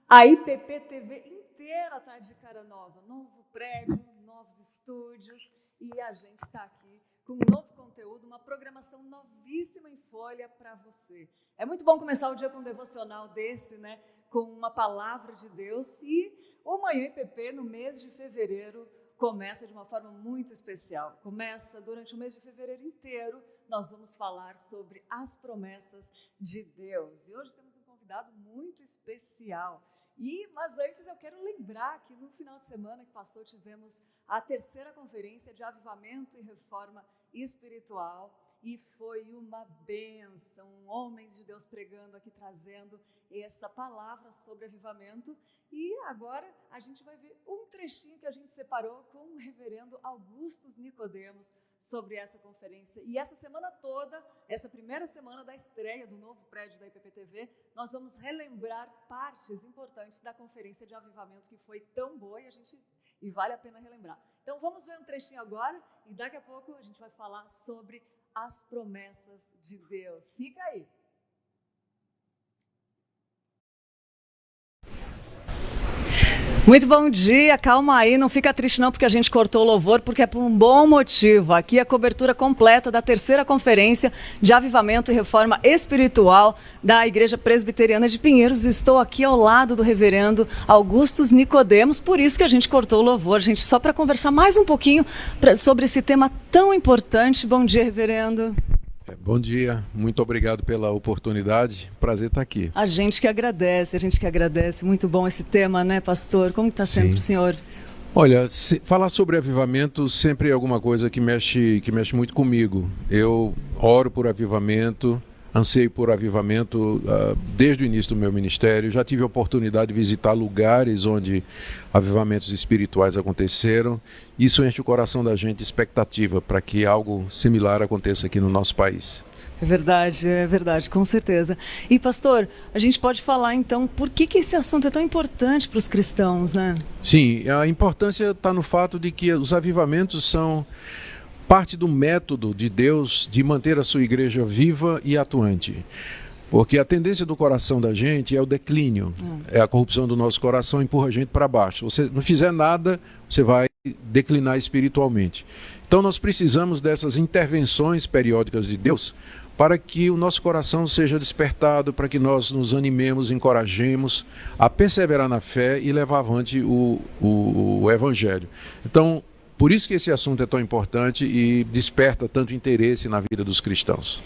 A IPP TV inteira está de cara nova, novo prédio, novos estúdios, e a gente está aqui com um novo conteúdo, uma programação novíssima em folha para você. É muito bom começar o dia com um devocional desse, né? Com uma palavra de Deus, e o Manhã IPP no mês de fevereiro começa de uma forma muito especial. Começa durante o mês de fevereiro inteiro, nós vamos falar sobre as promessas de Deus. E hoje temos um convidado muito especial. Mas antes eu quero lembrar que no final de semana que passou tivemos a terceira conferência de avivamento e reforma espiritual e foi uma bênção, homens de Deus pregando aqui, trazendo essa palavra sobre avivamento. E agora a gente vai ver um trechinho que a gente separou com o reverendo Augusto Nicodemos sobre essa conferência. E essa semana toda, essa primeira semana da estreia do novo prédio da IPP TV, nós vamos relembrar partes importantes da conferência de avivamento que foi tão boa e vale a pena relembrar. Então vamos ver um trechinho agora e daqui a pouco a gente vai falar sobre as promessas de Deus. Fica aí! Muito bom dia, calma aí, não fica triste não porque a gente cortou o louvor, porque é por um bom motivo. Aqui é a cobertura completa da terceira conferência de avivamento e reforma espiritual da Igreja Presbiteriana de Pinheiros. Estou aqui ao lado do reverendo Augusto Nicodemos, por isso que a gente cortou o louvor, gente, só para conversar mais um pouquinho sobre esse tema tão importante. Bom dia, reverendo. Bom dia, muito obrigado pela oportunidade, prazer estar aqui. A gente que agradece, muito bom esse tema, né, pastor? Como está sendo para o senhor? Olha, falar sobre avivamento sempre é alguma coisa que mexe muito comigo. Eu oro por avivamento, anseio por avivamento desde o início do meu ministério. Já tive a oportunidade de visitar lugares onde avivamentos espirituais aconteceram. Isso enche o coração da gente de expectativa para que algo similar aconteça aqui no nosso país. É verdade, com certeza. E pastor, a gente pode falar então por que esse assunto é tão importante para os cristãos, né? Sim, a importância está no fato de que os avivamentos são parte do método de Deus de manter a sua igreja viva e atuante. Porque a tendência do coração da gente é o declínio, é a corrupção do nosso coração, empurra a gente para baixo. Você não fizer nada, você vai declinar espiritualmente. Então nós precisamos dessas intervenções periódicas de Deus para que o nosso coração seja despertado, para que nós nos animemos, encorajemos a perseverar na fé e levar avante o Evangelho. Então, por isso que esse assunto é tão importante e desperta tanto interesse na vida dos cristãos.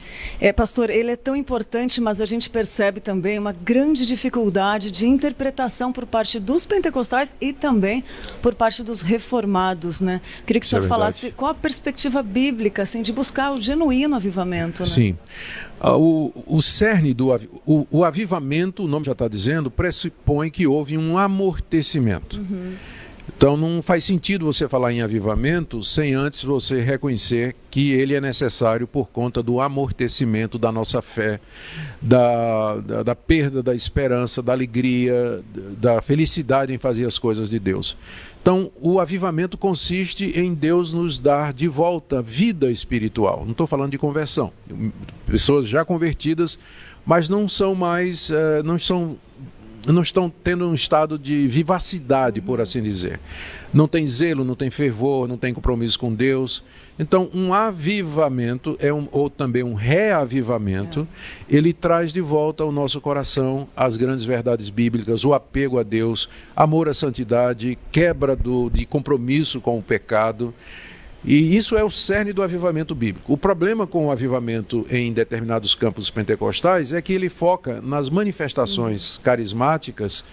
Pastor, ele é tão importante, mas a gente percebe também uma grande dificuldade de interpretação por parte dos pentecostais e também por parte dos reformados, né? Queria que o senhor falasse qual a perspectiva bíblica, assim, de buscar o genuíno avivamento, né? Sim. O cerne do avivamento, o nome já está dizendo, pressupõe que houve um amortecimento. Então não faz sentido você falar em avivamento sem antes você reconhecer que ele é necessário por conta do amortecimento da nossa fé, da perda da esperança, da alegria, da felicidade em fazer as coisas de Deus. Então o avivamento consiste em Deus nos dar de volta vida espiritual. Não estou falando de conversão. Pessoas já convertidas, mas não são mais, não estão tendo um estado de vivacidade, por assim dizer. Não tem zelo, não tem fervor, não tem compromisso com Deus. Então, um avivamento, ou também um reavivamento, ele traz de volta ao nosso coração as grandes verdades bíblicas, o apego a Deus, amor à santidade, quebra de compromisso com o pecado. E isso é o cerne do avivamento bíblico. O problema com o avivamento em determinados campos pentecostais é que ele foca nas manifestações carismáticas,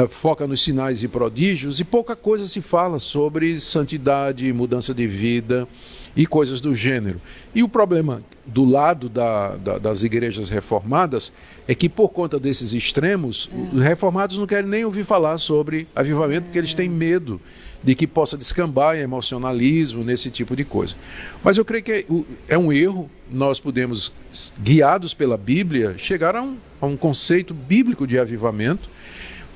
foca nos sinais e prodígios, e pouca coisa se fala sobre santidade, mudança de vida e coisas do gênero. E o problema do lado das igrejas reformadas é que, por conta desses extremos, os reformados não querem nem ouvir falar sobre avivamento, porque eles têm medo de que possa descambar em emocionalismo, nesse tipo de coisa. Mas eu creio que é um erro. Nós podemos, guiados pela Bíblia, chegar a um conceito bíblico de avivamento,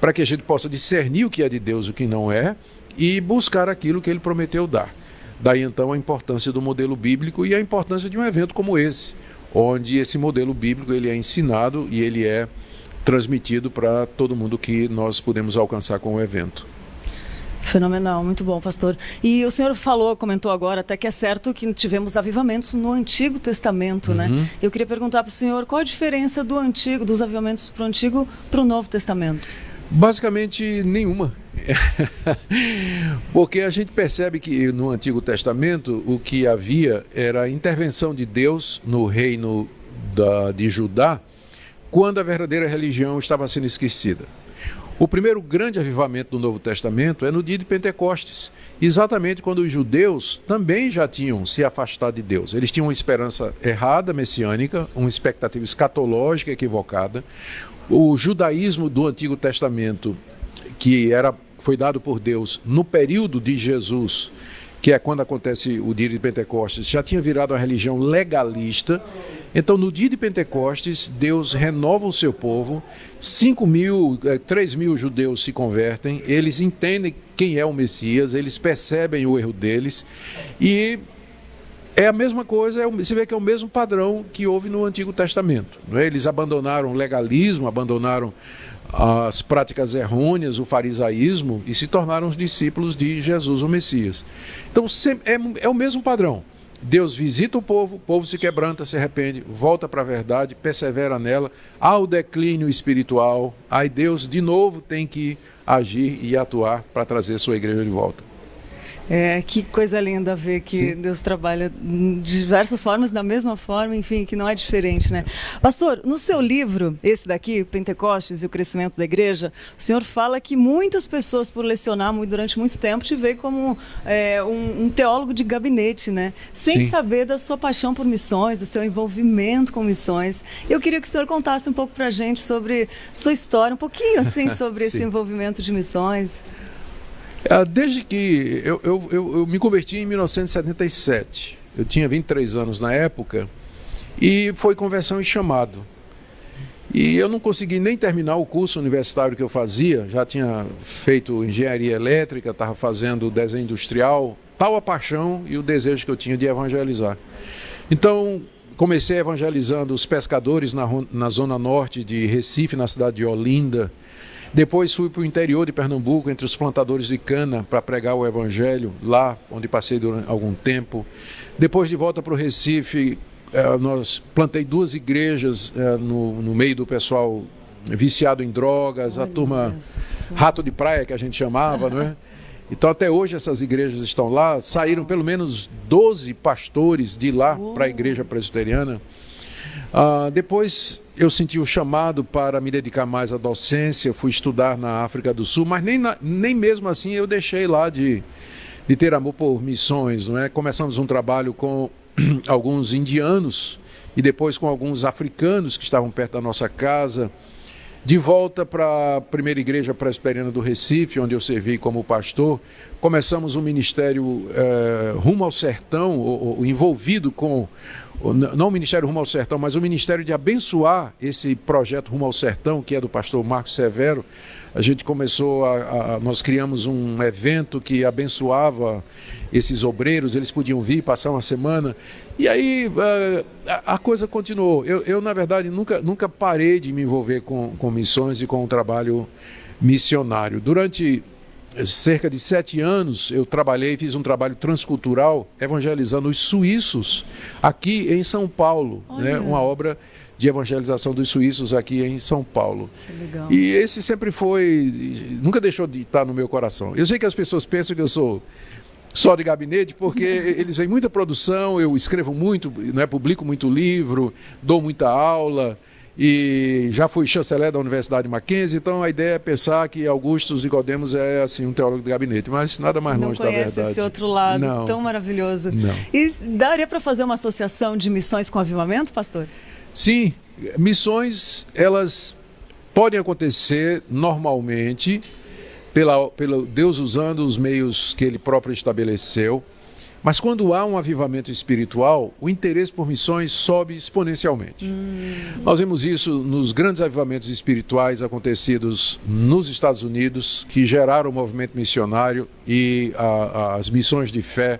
para que a gente possa discernir o que é de Deus e o que não é, e buscar aquilo que Ele prometeu dar. Daí então a importância do modelo bíblico e a importância de um evento como esse, onde esse modelo bíblico ele é ensinado e ele é transmitido para todo mundo que nós pudemos alcançar com o evento. Fenomenal, muito bom, pastor. E o senhor comentou agora até que é certo que tivemos avivamentos no Antigo Testamento, né? Eu queria perguntar para o senhor qual a diferença dos avivamentos para o Antigo para o Novo Testamento. Basicamente nenhuma. Porque a gente percebe que no Antigo Testamento o que havia era a intervenção de Deus no reino de Judá quando a verdadeira religião estava sendo esquecida. O primeiro grande avivamento do Novo Testamento é no dia de Pentecostes, exatamente quando os judeus também já tinham se afastado de Deus. Eles tinham uma esperança errada, messiânica, uma expectativa escatológica equivocada. O judaísmo do Antigo Testamento, que foi dado por Deus no período de Jesus, que é quando acontece o dia de Pentecostes, já tinha virado uma religião legalista. Então, no dia de Pentecostes, Deus renova o seu povo, 3 mil judeus se convertem, eles entendem quem é o Messias, eles percebem o erro deles, e é a mesma coisa, você vê que é o mesmo padrão que houve no Antigo Testamento, não é? Eles abandonaram o legalismo, abandonaram as práticas errôneas, o farisaísmo, e se tornaram os discípulos de Jesus, o Messias. Então é o mesmo padrão. Deus visita o povo se quebranta, se arrepende, volta para a verdade, persevera nela, há o declínio espiritual, aí Deus de novo tem que agir e atuar para trazer sua igreja de volta. Que coisa linda ver que Sim. Deus trabalha de diversas formas, da mesma forma, enfim, que não é diferente, né? Pastor, no seu livro, esse daqui, Pentecostes e o Crescimento da Igreja, o senhor fala que muitas pessoas, por lecionar durante muito tempo, te veem como um teólogo de gabinete, né? Sem Sim. saber da sua paixão por missões, do seu envolvimento com missões. Eu queria que o senhor contasse um pouco pra gente sobre sua história, um pouquinho assim, sobre esse envolvimento de missões. Desde que eu me converti em 1977, eu tinha 23 anos na época, e foi conversão e chamado. E eu não consegui nem terminar o curso universitário que eu fazia, já tinha feito engenharia elétrica, estava fazendo desenho industrial, tal a paixão e o desejo que eu tinha de evangelizar. Então, comecei evangelizando os pescadores na zona norte de Recife, na cidade de Olinda. Depois fui para o interior de Pernambuco, entre os plantadores de cana, para pregar o evangelho, lá onde passei durante algum tempo. Depois de volta para o Recife, plantei 2 igrejas no meio do pessoal viciado em drogas, a turma rato de praia, que a gente chamava, não é? Então até hoje essas igrejas estão lá, saíram pelo menos 12 pastores de lá para a igreja presbiteriana. Depois eu senti o chamado para me dedicar mais à docência, fui estudar na África do Sul, mas nem mesmo assim eu deixei lá de ter amor por missões, não é? Começamos um trabalho com alguns indianos e depois com alguns africanos que estavam perto da nossa casa. De volta para a primeira igreja presbiteriana do Recife, onde eu servi como pastor, começamos um ministério rumo ao sertão, envolvido com, não o ministério rumo ao sertão, mas o ministério de abençoar esse projeto rumo ao sertão, que é do pastor Marcos Severo. A gente começou nós criamos um evento que abençoava esses obreiros, eles podiam vir, passar uma semana, e aí a coisa continuou. Eu na verdade, nunca parei de me envolver com missões e com o trabalho missionário. Durante cerca de 7 anos, eu fiz um trabalho transcultural, evangelizando os suíços aqui em São Paulo, né? Uma obra de evangelização dos suíços aqui em São Paulo. Que legal. E esse sempre nunca deixou de estar no meu coração. Eu sei que as pessoas pensam que eu sou só de gabinete, porque eles veem muita produção, eu escrevo muito, né, publico muito livro, dou muita aula, e já fui chanceler da Universidade Mackenzie, então a ideia é pensar que Augusto Nicodemos é assim, um teólogo de gabinete, mas nada mais longe da verdade. Não conhece esse outro lado tão maravilhoso. Não. E daria para fazer uma associação de missões com avivamento, pastor? Sim, missões, elas podem acontecer normalmente, pelo Deus usando os meios que Ele próprio estabeleceu, Mas quando há um avivamento espiritual, o interesse por missões sobe exponencialmente. Nós vemos isso nos grandes avivamentos espirituais acontecidos nos Estados Unidos, que geraram o movimento missionário e as missões de fé.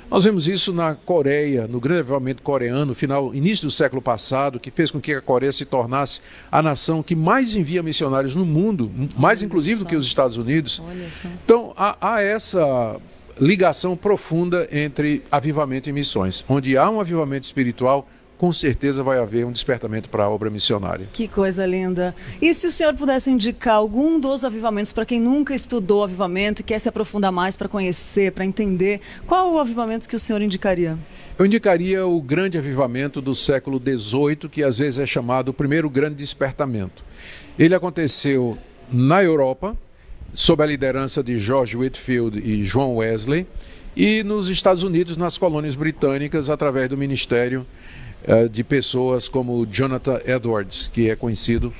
Nós vemos isso na Coreia, no grande avivamento coreano, início do século passado, que fez com que a Coreia se tornasse a nação que mais envia missionários no mundo, mais inclusive do que os Estados Unidos. Então, há essa ligação profunda entre avivamento e missões. Onde há um avivamento espiritual, com certeza vai haver um despertamento para a obra missionária. Que coisa linda. E se o senhor pudesse indicar algum dos avivamentos para quem nunca estudou avivamento e quer se aprofundar mais para conhecer, para entender, qual o avivamento que o senhor indicaria? Eu indicaria o grande avivamento do século XVIII, que às vezes é chamado o primeiro grande despertamento. Ele aconteceu na Europa, sob a liderança de George Whitefield e John Wesley, e nos Estados Unidos, nas colônias britânicas, através do ministério de pessoas como Jonathan Edwards, que é conhecido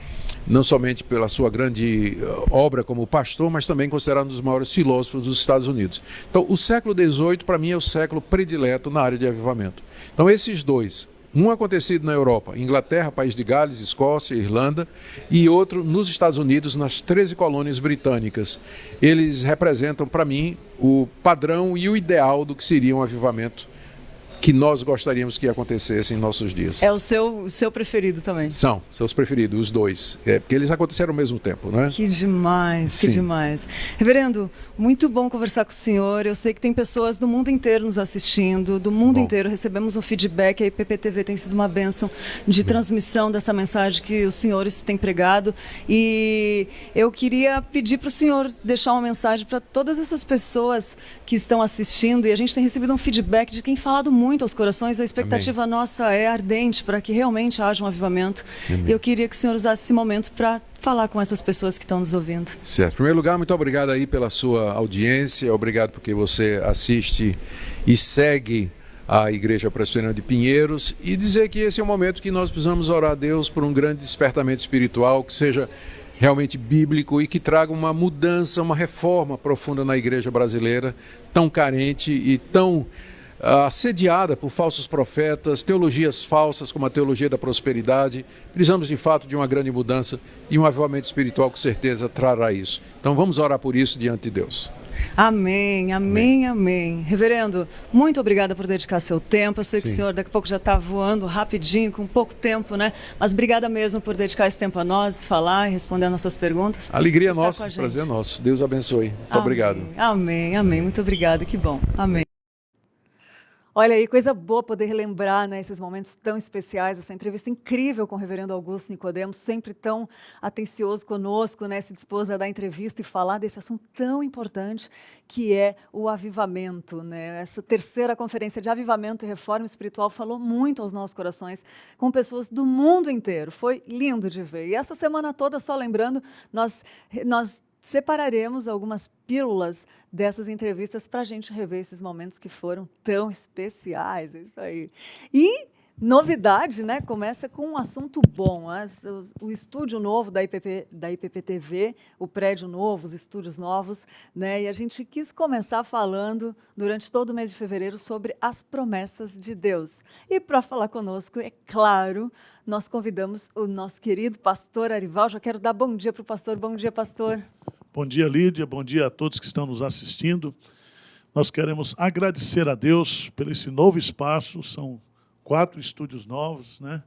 não somente pela sua grande obra como pastor, mas também considerado um dos maiores filósofos dos Estados Unidos. Então, o século XVIII, para mim, é o século predileto na área de avivamento. Então, esses dois, um acontecido na Europa, Inglaterra, País de Gales, Escócia, Irlanda, e outro nos Estados Unidos, nas 13 colônias britânicas. Eles representam, para mim, o padrão e o ideal do que seria um avivamento que nós gostaríamos que acontecesse em nossos dias. É o seu preferido também? São seus preferidos, os dois. Porque eles aconteceram ao mesmo tempo, não é? Que demais, que demais. Reverendo, muito bom conversar com o senhor. Eu sei que tem pessoas do mundo inteiro nos assistindo, do mundo inteiro. Recebemos um feedback, a IPPTV tem sido uma bênção de transmissão dessa mensagem que os senhores têm pregado. E eu queria pedir para o senhor deixar uma mensagem para todas essas pessoas que estão assistindo. E a gente tem recebido um feedback de quem falado muito aos corações. A expectativa nossa é ardente para que realmente haja um avivamento. E eu queria que o senhor usasse esse momento para falar com essas pessoas que estão nos ouvindo. Certo. Em primeiro lugar, muito obrigado aí pela sua audiência, obrigado porque você assiste e segue a Igreja Presbiteriana de Pinheiros, e dizer que esse é o momento que nós precisamos orar a Deus por um grande despertamento espiritual, que seja realmente bíblico e que traga uma mudança, uma reforma profunda na igreja brasileira, tão carente e tão assediada por falsos profetas, teologias falsas como a teologia da prosperidade. Precisamos de fato de uma grande mudança, e um avivamento espiritual com certeza trará isso. Então vamos orar por isso diante de Deus. Amém, amém, amém. Reverendo, muito obrigada por dedicar seu tempo. Eu sei que o senhor daqui a pouco já está voando rapidinho, com pouco tempo, né? Mas obrigada mesmo por dedicar esse tempo a nós, falar e responder as nossas perguntas. Alegria nossa, prazer nosso. Deus abençoe. Muito obrigado. Amém, amém. Muito obrigada, que bom. Amém. Olha aí, coisa boa poder relembrar, né, esses momentos tão especiais, essa entrevista incrível com o reverendo Augusto Nicodemos, sempre tão atencioso conosco, né, se dispôs a dar entrevista e falar desse assunto tão importante que é o avivamento, né? Essa terceira conferência de avivamento e reforma espiritual falou muito aos nossos corações, com pessoas do mundo inteiro. Foi lindo de ver. E essa semana toda, só lembrando, nós separaremos algumas pílulas dessas entrevistas para a gente rever esses momentos que foram tão especiais, é isso aí. E novidade, né? Começa com um assunto bom. O estúdio novo da IPPTV, o prédio novo, os estúdios novos, né? E a gente quis começar falando durante todo o mês de fevereiro sobre as promessas de Deus. E para falar conosco, é claro, nós convidamos o nosso querido pastor Arival. Já quero dar bom dia para o pastor. Bom dia, pastor. Bom dia, Lídia. Bom dia a todos que estão nos assistindo. Nós queremos agradecer a Deus por esse novo espaço. São 4 estúdios novos, né?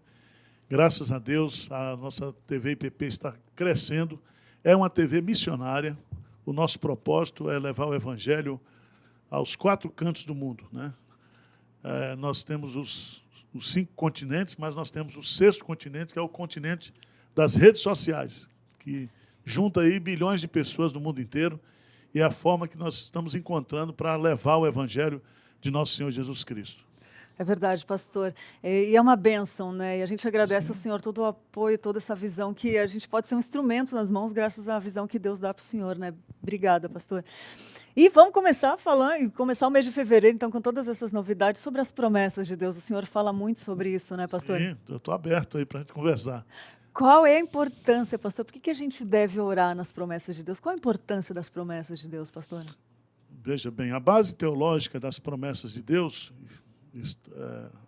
Graças a Deus, a nossa TV IPP está crescendo. É uma TV missionária. O nosso propósito é levar o Evangelho aos 4 cantos do mundo, né? Nós temos os 5 continentes, mas nós temos o 6º continente, que é o continente das redes sociais, que junta aí bilhões de pessoas do mundo inteiro, e é a forma que nós estamos encontrando para levar o Evangelho de nosso Senhor Jesus Cristo. É verdade, pastor. E é uma bênção, né? E a gente agradece ao Senhor todo o apoio, toda essa visão, que a gente pode ser um instrumento nas mãos graças à visão que Deus dá para o Senhor, né? Obrigada, pastor. E vamos começar o mês de fevereiro, então, com todas essas novidades sobre as promessas de Deus. O Senhor fala muito sobre isso, né, pastor? Sim, eu estou aberto aí para a gente conversar. Qual é a importância, pastor? Por que a gente deve orar nas promessas de Deus? Qual a importância das promessas de Deus, pastor? Veja bem, a base teológica das promessas de Deus,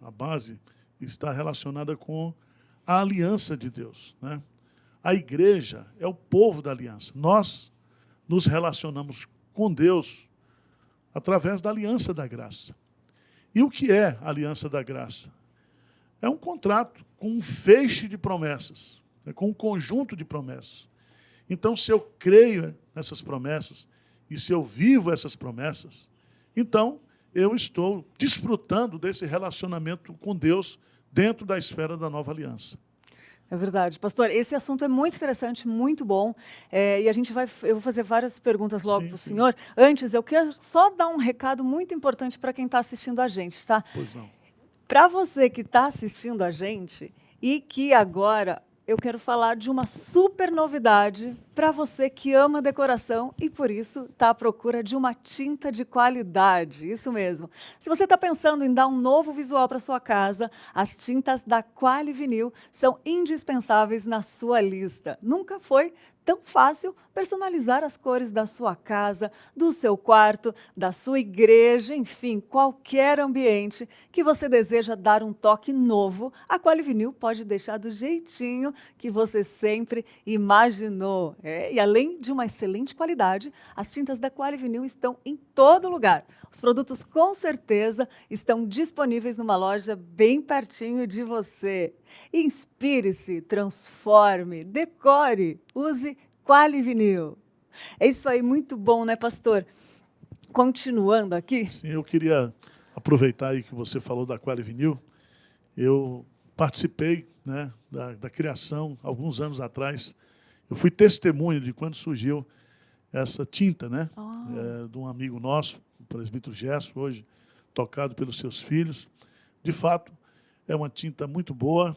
a base está relacionada com a aliança de Deus, né? A igreja é o povo da aliança. Nós nos relacionamos com Deus através da aliança da graça. E o que é a aliança da graça? É um contrato com um feixe de promessas, com um conjunto de promessas. Então, se eu creio nessas promessas e se eu vivo essas promessas, então eu estou desfrutando desse relacionamento com Deus dentro da esfera da nova aliança. É verdade. Pastor, esse assunto é muito interessante, muito bom. E eu vou fazer várias perguntas logo para o senhor. Antes, eu quero só dar um recado muito importante para quem está assistindo a gente, tá? Pois não. Para você que está assistindo a gente e que agora eu quero falar de uma super novidade para você que ama decoração e, por isso, está à procura de uma tinta de qualidade. Isso mesmo. Se você está pensando em dar um novo visual para sua casa, as tintas da Quali-Vinil são indispensáveis na sua lista. Nunca foi tão fácil personalizar as cores da sua casa, do seu quarto, da sua igreja, enfim, qualquer ambiente que você deseja dar um toque novo, a Quali-Vinil pode deixar do jeitinho que você sempre imaginou. E além de uma excelente qualidade, as tintas da Quali-Vinil estão em todo lugar. Os produtos com certeza estão disponíveis numa loja bem pertinho de você. Inspire-se, transforme, decore, use Quali-Vinil. É isso aí, muito bom, né, pastor? Continuando aqui. Sim, eu queria aproveitar aí que você falou da Quali-Vinil. Eu participei, né, da criação, alguns anos atrás. Eu fui testemunha de quando surgiu essa tinta, né, de um amigo nosso, o presbítero Gerson, hoje tocado pelos seus filhos. De fato, é uma tinta muito boa,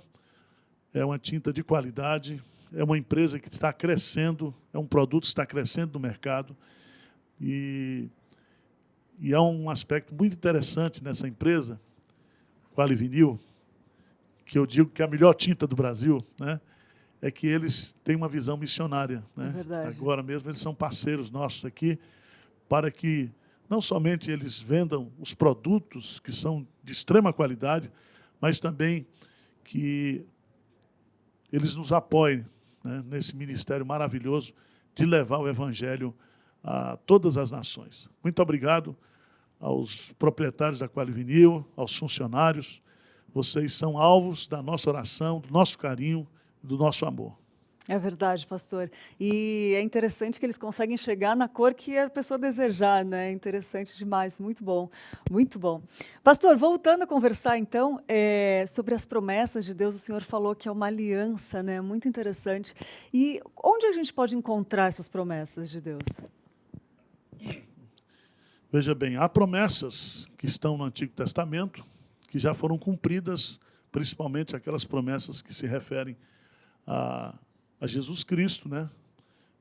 é uma tinta de qualidade, é uma empresa que está crescendo, é um produto que está crescendo no mercado. E há um aspecto muito interessante nessa empresa, Quali-Vinil, que eu digo que é a melhor tinta do Brasil, né, é que eles têm uma visão missionária, né? É verdade. Agora mesmo eles são parceiros nossos aqui, para que não somente eles vendam os produtos que são de extrema qualidade, mas também que eles nos apoiem, né, nesse ministério maravilhoso de levar o Evangelho a todas as nações. Muito obrigado aos proprietários da Quali-Vinil, aos funcionários. Vocês são alvos da nossa oração, do nosso carinho, do nosso amor. É verdade, pastor. E é interessante que eles conseguem chegar na cor que a pessoa desejar, né? É interessante demais, muito bom, muito bom. Pastor, voltando a conversar, então, sobre as promessas de Deus, o senhor falou que é uma aliança, né? Muito interessante. E onde a gente pode encontrar essas promessas de Deus? Veja bem, há promessas que estão no Antigo Testamento, que já foram cumpridas, principalmente aquelas promessas que se referem a Jesus Cristo, né?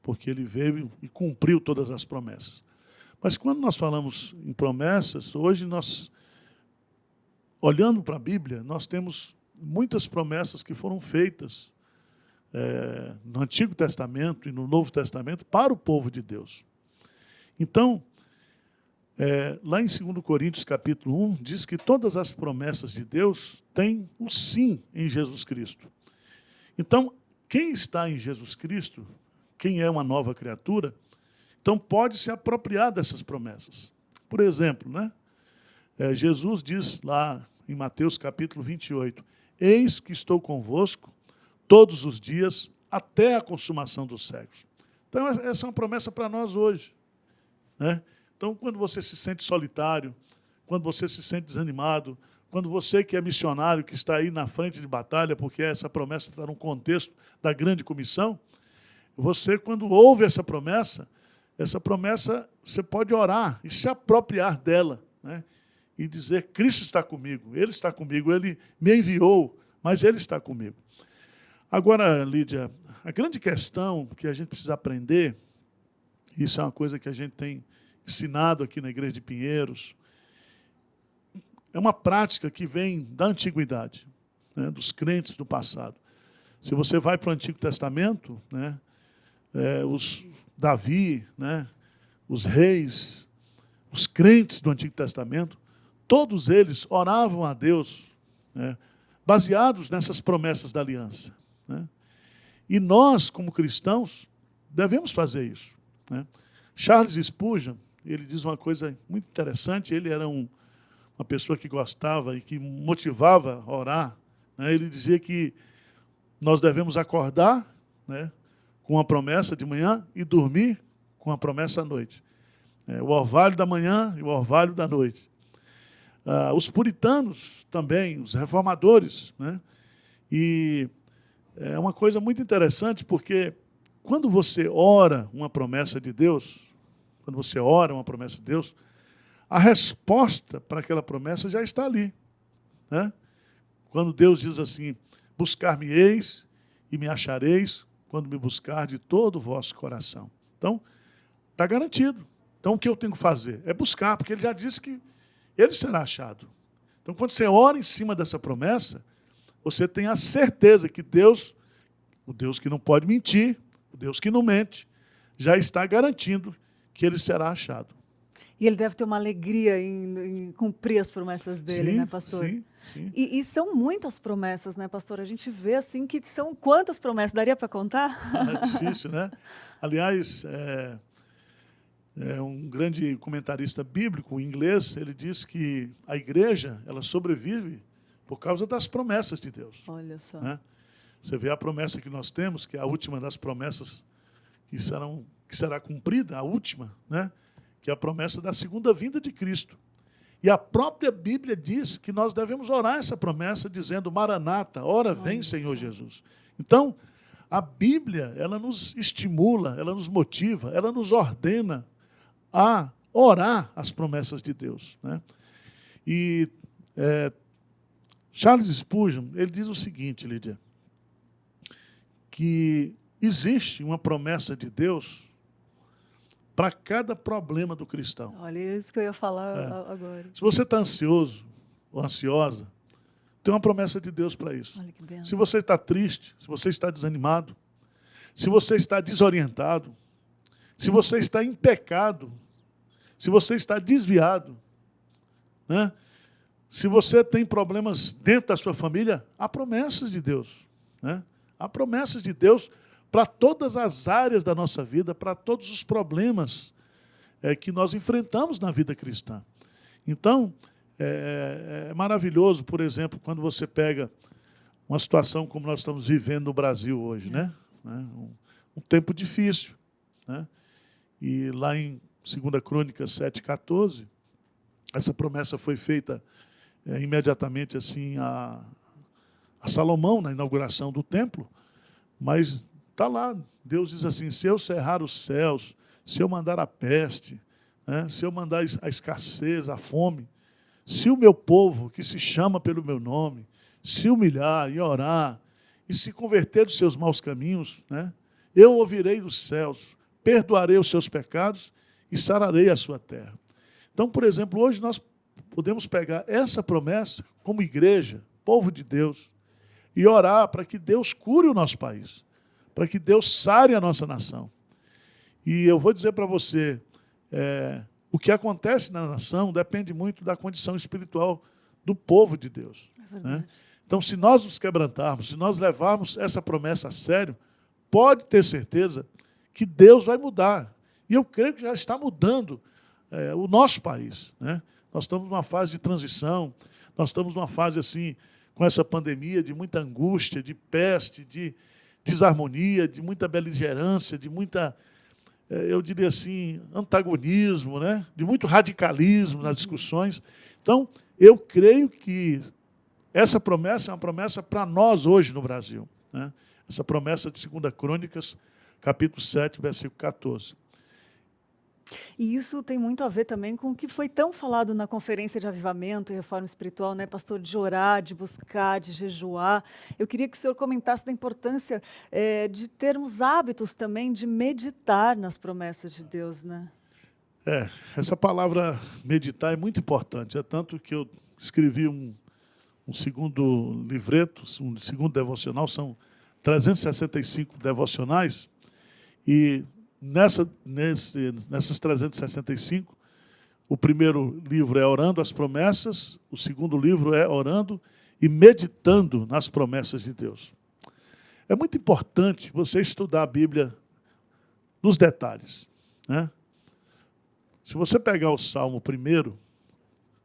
Porque ele veio e cumpriu todas as promessas. Mas quando nós falamos em promessas, hoje nós, olhando para a Bíblia, nós temos muitas promessas que foram feitas no Antigo Testamento e no Novo Testamento para o povo de Deus. Então, lá em 2 Coríntios, capítulo 1, diz que todas as promessas de Deus têm o sim em Jesus Cristo. Então, quem está em Jesus Cristo, quem é uma nova criatura, então pode se apropriar dessas promessas. Por exemplo, né, Jesus diz lá em Mateus capítulo 28, eis que estou convosco todos os dias até a consumação dos séculos. Então, essa é uma promessa para nós hoje, né? Então, quando você se sente solitário, quando você se sente desanimado, quando você que é missionário, que está aí na frente de batalha, porque essa promessa está no contexto da grande comissão, você, quando ouve essa promessa você pode orar e se apropriar dela, né? E dizer, Cristo está comigo, Ele me enviou, mas Ele está comigo. Agora, Lídia, a grande questão que a gente precisa aprender, isso é uma coisa que a gente tem ensinado aqui na Igreja de Pinheiros, é uma prática que vem da antiguidade, né, dos crentes do passado. Se você vai para o Antigo Testamento, né, os Davi, né, os reis, os crentes do Antigo Testamento, todos eles oravam a Deus, né, baseados nessas promessas da aliança, né? E nós, como cristãos, devemos fazer isso, né? Charles Spurgeon, ele diz uma coisa muito interessante. Ele era uma pessoa que gostava e que motivava a orar, né? Ele dizia que nós devemos acordar, né, com a promessa de manhã e dormir com a promessa à noite. O orvalho da manhã e o orvalho da noite. Os puritanos também, os reformadores, né? E é uma coisa muito interessante, porque quando você ora uma promessa de Deus, a resposta para aquela promessa já está ali, né? Quando Deus diz assim: buscar-me-eis e me achareis, quando me buscar de todo o vosso coração. Então, está garantido. Então, o que eu tenho que fazer? É buscar, porque ele já disse que ele será achado. Então, quando você ora em cima dessa promessa, você tem a certeza que Deus, o Deus que não pode mentir, o Deus que não mente, já está garantindo que ele será achado. E ele deve ter uma alegria em cumprir as promessas dele, Sim, né, pastor? sim, sim. E são muitas promessas, né, pastor? A gente vê assim que são quantas promessas? Daria para contar? É difícil, né? Aliás, um grande comentarista bíblico inglês, ele diz que a igreja, ela sobrevive por causa das promessas de Deus. Olha só. Né? Você vê a promessa que nós temos, que é a última das promessas que será cumprida, a última, né? Que é a promessa da segunda vinda de Cristo. E a própria Bíblia diz que nós devemos orar essa promessa, dizendo: Maranata, ora vem, Senhor Jesus. Então, a Bíblia, ela nos estimula, ela nos motiva, ela nos ordena a orar as promessas de Deus, né? E Charles Spurgeon, ele diz o seguinte, Lídia, que existe uma promessa de Deus para cada problema do cristão. Olha, é isso que eu ia falar agora. Se você está ansioso ou ansiosa, tem uma promessa de Deus para isso. Olha que bênção. Se você está triste, se você está desanimado, se você está desorientado, se você está em pecado, se você está desviado, né? Se você tem problemas dentro da sua família, há promessas de Deus, né? Há promessas de Deus para todas as áreas da nossa vida, para todos os problemas que nós enfrentamos na vida cristã. Então, é maravilhoso, por exemplo, quando você pega uma situação como nós estamos vivendo no Brasil hoje, né? Um tempo difícil, né? E lá em 2 Crônicas 7,14, essa promessa foi feita imediatamente assim a Salomão, na inauguração do templo, mas está lá, Deus diz assim: se eu cerrar os céus, se eu mandar a peste, né, se eu mandar a escassez, a fome, se o meu povo, que se chama pelo meu nome, se humilhar e orar, e se converter dos seus maus caminhos, né, eu ouvirei dos céus, perdoarei os seus pecados e sararei a sua terra. Então, por exemplo, hoje nós podemos pegar essa promessa como igreja, povo de Deus, e orar para que Deus cure o nosso país, para que Deus sare a nossa nação. E eu vou dizer para você, o que acontece na nação depende muito da condição espiritual do povo de Deus. Né? Então, se nós nos quebrantarmos, se nós levarmos essa promessa a sério, pode ter certeza que Deus vai mudar. E eu creio que já está mudando o nosso país, né? Nós estamos numa fase de transição, nós estamos numa fase assim, com essa pandemia, de muita angústia, de peste, de desarmonia, de muita beligerância, de muita, eu diria assim, antagonismo, né? De muito radicalismo nas discussões. Então, eu creio que essa promessa é uma promessa para nós hoje no Brasil, né? Essa promessa de 2 Crônicas, capítulo 7, versículo 14. E isso tem muito a ver também com o que foi tão falado na Conferência de Avivamento e Reforma Espiritual, né, pastor? De orar, de buscar, de jejuar. Eu queria que o senhor comentasse da importância de termos hábitos também de meditar nas promessas de Deus, né? Essa palavra meditar é muito importante. É tanto que eu escrevi um segundo livreto, um segundo devocional, são 365 devocionais, e nessas 365, O primeiro livro é Orando as Promessas, o segundo livro é Orando e Meditando nas Promessas de Deus. É muito importante você estudar a Bíblia nos detalhes, né? Se você pegar o Salmo 1,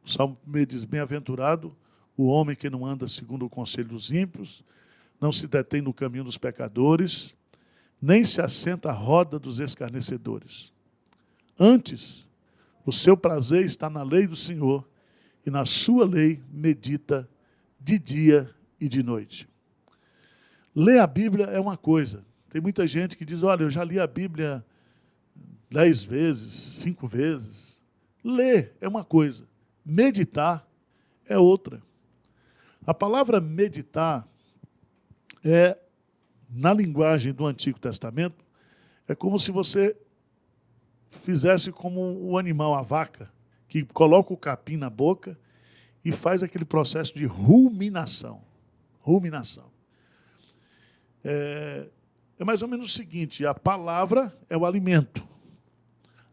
o Salmo 1 diz: bem-aventurado o homem que não anda segundo o conselho dos ímpios, não se detém no caminho dos pecadores, nem se assenta à roda dos escarnecedores. Antes, o seu prazer está na lei do Senhor, e na sua lei medita de dia e de noite. Ler a Bíblia é uma coisa. Tem muita gente que diz: olha, eu já li a Bíblia 10 vezes, 5 vezes. Ler é uma coisa. Meditar é outra. A palavra meditar é, na linguagem do Antigo Testamento, é como se você fizesse como o animal, a vaca, que coloca o capim na boca e faz aquele processo de ruminação. Ruminação. É mais ou menos o seguinte: a palavra é o alimento.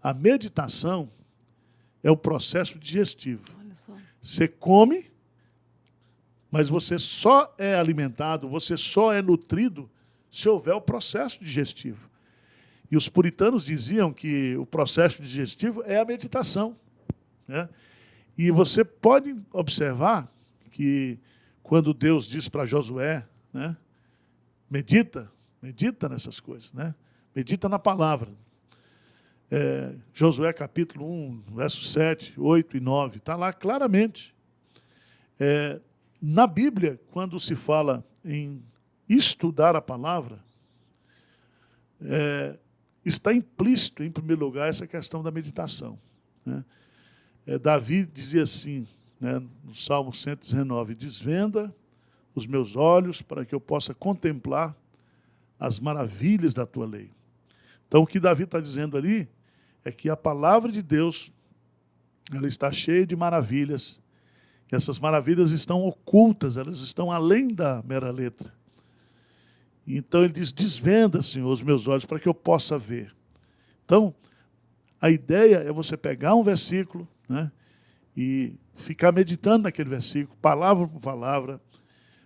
A meditação é o processo digestivo. Olha só. Você come, mas você só é alimentado, você só é nutrido se houver o processo digestivo. E os puritanos diziam que o processo digestivo é a meditação, né? E você pode observar que quando Deus diz para Josué, né, medita nessas coisas, né? Medita na palavra. Josué capítulo 1, versos 7, 8 e 9, está lá claramente. Na Bíblia, quando se fala em estudar a palavra, está implícito, em primeiro lugar, essa questão da meditação, né? Davi dizia assim, né, no Salmo 119, desvenda os meus olhos para que eu possa contemplar as maravilhas da tua lei. Então, o que Davi está dizendo ali é que a palavra de Deus, ela está cheia de maravilhas, e essas maravilhas estão ocultas, elas estão além da mera letra. Então ele diz: desvenda, Senhor, os meus olhos para que eu possa ver. Então, a ideia é você pegar um versículo, né, e ficar meditando naquele versículo, palavra por palavra,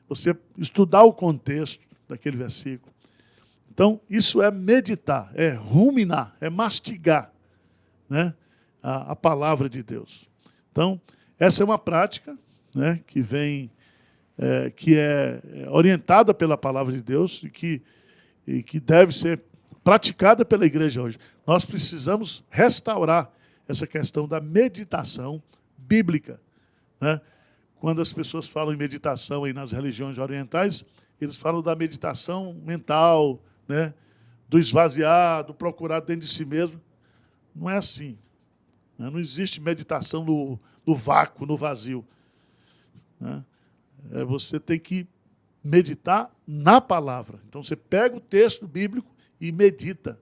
você estudar o contexto daquele versículo. Então, isso é meditar, é ruminar, é mastigar, né, a palavra de Deus. Então, essa é uma prática, né, que vem, que é orientada pela palavra de Deus e que deve ser praticada pela igreja hoje. Nós precisamos restaurar essa questão da meditação bíblica, né? Quando as pessoas falam em meditação aí nas religiões orientais, eles falam da meditação mental, né, do esvaziar, do procurar dentro de si mesmo. Não é assim, né? Não existe meditação no vácuo, no vazio, né? Você tem que meditar na palavra. Então, você pega o texto bíblico e medita,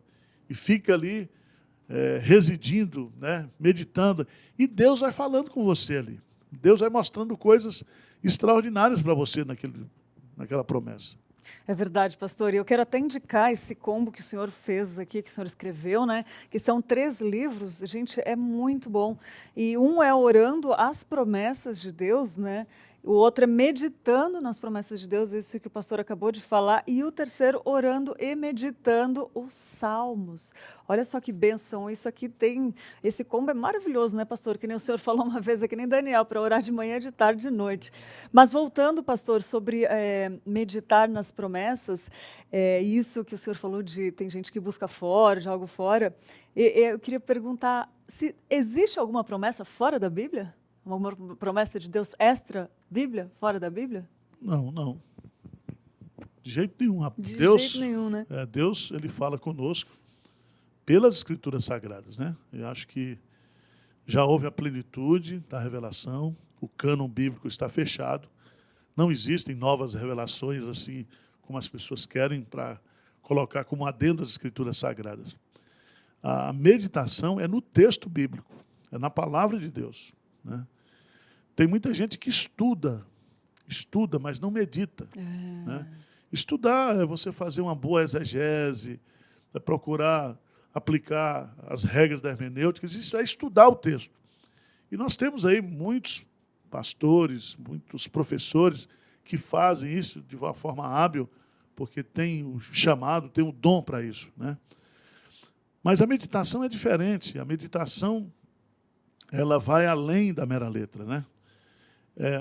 e fica ali residindo, né, meditando, e Deus vai falando com você ali. Deus vai mostrando coisas extraordinárias para você naquela promessa. É verdade, pastor. E eu quero até indicar esse combo que o senhor fez aqui, que o senhor escreveu, né? Que são 3 livros. Gente, é muito bom. E um é Orando as Promessas de Deus, né? O outro é Meditando nas Promessas de Deus, isso que o pastor acabou de falar. E o terceiro, Orando e Meditando os Salmos. Olha só que bênção, isso aqui tem... Esse combo é maravilhoso, né, pastor? Que nem o senhor falou uma vez aqui, nem Daniel, para orar de manhã, de tarde, de noite. Mas voltando, pastor, sobre meditar nas promessas, isso que o senhor falou de tem gente que busca fora, de algo fora. Eu queria perguntar se existe alguma promessa fora da Bíblia? Uma promessa de Deus extra Bíblia, fora da Bíblia? Não. De jeito nenhum. De jeito nenhum, né? Deus, ele fala conosco pelas Escrituras Sagradas, né? Eu acho que já houve a plenitude da revelação, o cânon bíblico está fechado, não existem novas revelações assim como as pessoas querem para colocar como adendo às Escrituras Sagradas. A meditação é no texto bíblico, é na palavra de Deus, né? Tem muita gente que estuda, mas não medita, né? Estudar é você fazer uma boa exegese, é procurar aplicar as regras da hermenêutica, isso é estudar o texto. E nós temos aí muitos pastores, muitos professores que fazem isso de uma forma hábil, porque tem o chamado, tem o dom para isso, né? Mas a meditação é diferente. A meditação, ela vai além da mera letra, né?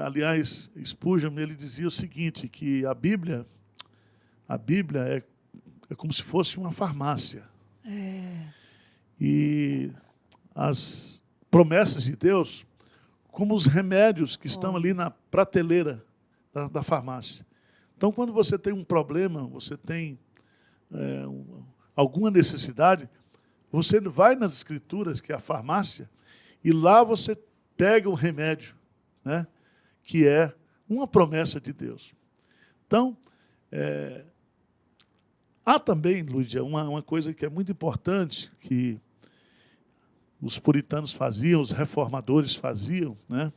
Aliás, Spurgeon, ele dizia o seguinte, que a Bíblia é como se fosse uma farmácia. E as promessas de Deus, como os remédios que estão ali na prateleira da farmácia. Então, quando você tem um problema, você tem alguma necessidade, você vai nas Escrituras, que é a farmácia, e lá você pega o remédio, né, que é uma promessa de Deus. Então, há também, Lúdia, uma coisa que é muito importante, que os puritanos faziam, os reformadores faziam, né,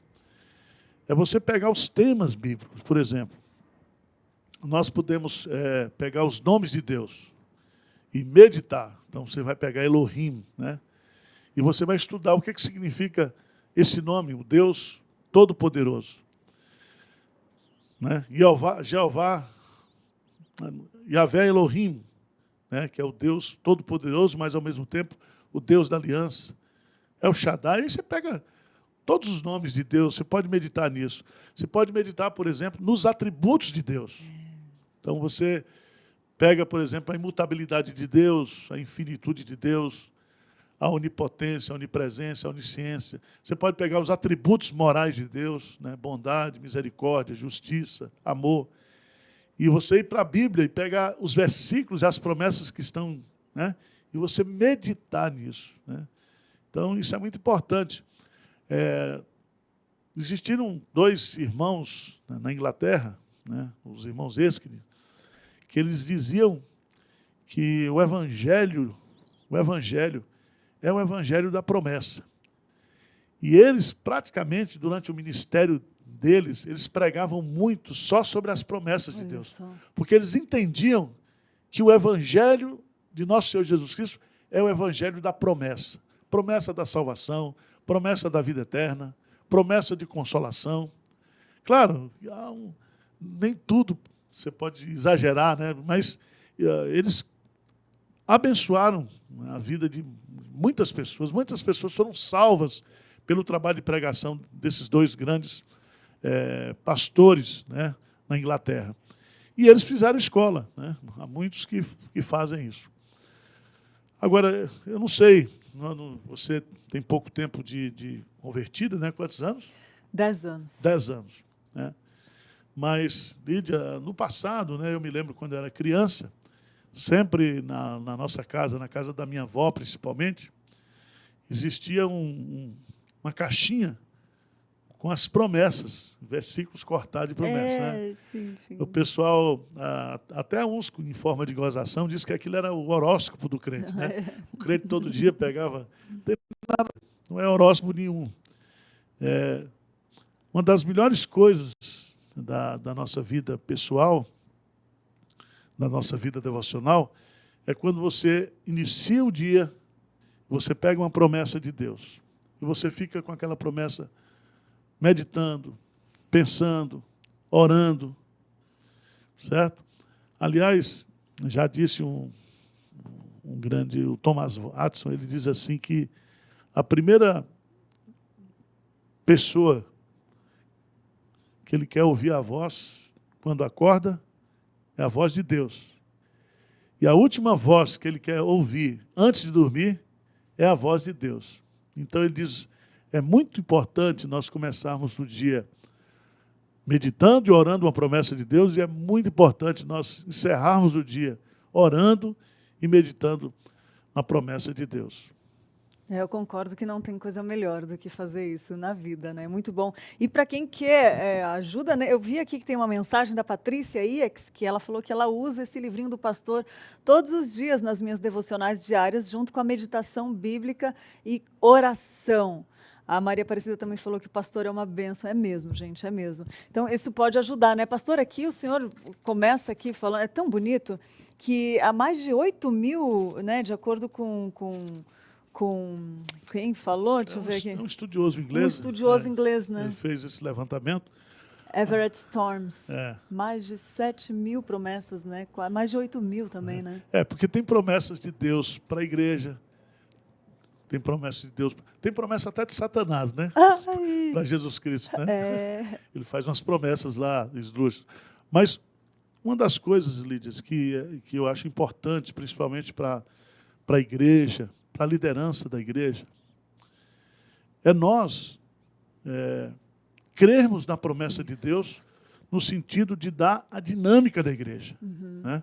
é você pegar os temas bíblicos. Por exemplo, nós podemos pegar os nomes de Deus e meditar. Então, você vai pegar Elohim, né, e você vai estudar o que significa esse nome, o Deus Todo-Poderoso. Né? Jeová, Yahvé Elohim, né? Que é o Deus Todo-Poderoso, mas, ao mesmo tempo, o Deus da aliança. É o Shaddai. Aí você pega todos os nomes de Deus, você pode meditar nisso. Você pode meditar, por exemplo, nos atributos de Deus. Então, você pega, por exemplo, a imutabilidade de Deus, a infinitude de Deus, a onipotência, a onipresença, a onisciência. Você pode pegar os atributos morais de Deus, né? Bondade, misericórdia, justiça, amor. E você ir para a Bíblia e pegar os versículos e as promessas que estão, né? E você meditar nisso, né? Então, isso é muito importante. Existiram 2 irmãos, né, na Inglaterra, né, os irmãos Erskine, que eles diziam que o Evangelho é o Evangelho da promessa. E eles, praticamente, durante o ministério deles, eles pregavam muito só sobre as promessas de Deus. Porque eles entendiam que o Evangelho de nosso Senhor Jesus Cristo é o Evangelho da promessa. Promessa da salvação, promessa da vida eterna, promessa de consolação. Claro, nem tudo você pode exagerar, né? Mas eles abençoaram a vida de muitas pessoas. Muitas pessoas foram salvas pelo trabalho de pregação desses 2 grandes pastores, né, na Inglaterra. E eles fizeram escola, né? Há muitos que fazem isso. Agora, eu não sei, você tem pouco tempo de convertida, né? Quantos anos? 10 anos. 10 anos. Né? Mas, Lídia, no passado, né, eu me lembro quando eu era criança, sempre na nossa casa, na casa da minha avó principalmente, existia uma caixinha com as promessas, versículos cortados de promessas. Né? Sim. O pessoal, até uns em forma de gozação, disse que aquilo era o horóscopo do crente. Né? O crente todo dia pegava, não tem nada, não é horóscopo nenhum. Uma das melhores coisas da nossa vida pessoal, da nossa vida devocional, é quando você inicia o dia, você pega uma promessa de Deus, e você fica com aquela promessa meditando, pensando, orando, certo? Aliás, já disse um grande, o Thomas Watson, ele diz assim que a primeira pessoa que ele quer ouvir a voz quando acorda é a voz de Deus. E a última voz que ele quer ouvir antes de dormir é a voz de Deus. Então ele diz, é muito importante nós começarmos o dia meditando e orando uma promessa de Deus, e é muito importante nós encerrarmos o dia orando e meditando na promessa de Deus. Eu concordo que não tem coisa melhor do que fazer isso na vida, né? Muito bom. E para quem quer ajuda, né? Eu vi aqui que tem uma mensagem da Patrícia Iex, que ela falou que ela usa esse livrinho do pastor todos os dias nas minhas devocionais diárias, junto com a meditação bíblica e oração. A Maria Aparecida também falou que o pastor é uma bênção. É mesmo, gente, é mesmo. Então, isso pode ajudar, né? Pastor, aqui o senhor começa aqui falando, é tão bonito, que há mais de 8 mil, né, de acordo com com quem falou? Deixa eu ver aqui. É um estudioso inglês. Um estudioso inglês, né? Ele fez esse levantamento. Everett Storms. É. Mais de 7.000 promessas, né? Mais de 8.000 também, né? Porque tem promessas de Deus para a igreja. Tem promessas de Deus. Tem promessa até de Satanás, né? Para Jesus Cristo, né? Ele faz umas promessas lá, esdrúxulas. Mas uma das coisas, Lídias, que eu acho importante, principalmente para a igreja, para a liderança da igreja, é nós crermos na promessa de Deus no sentido de dar a dinâmica da igreja. Né?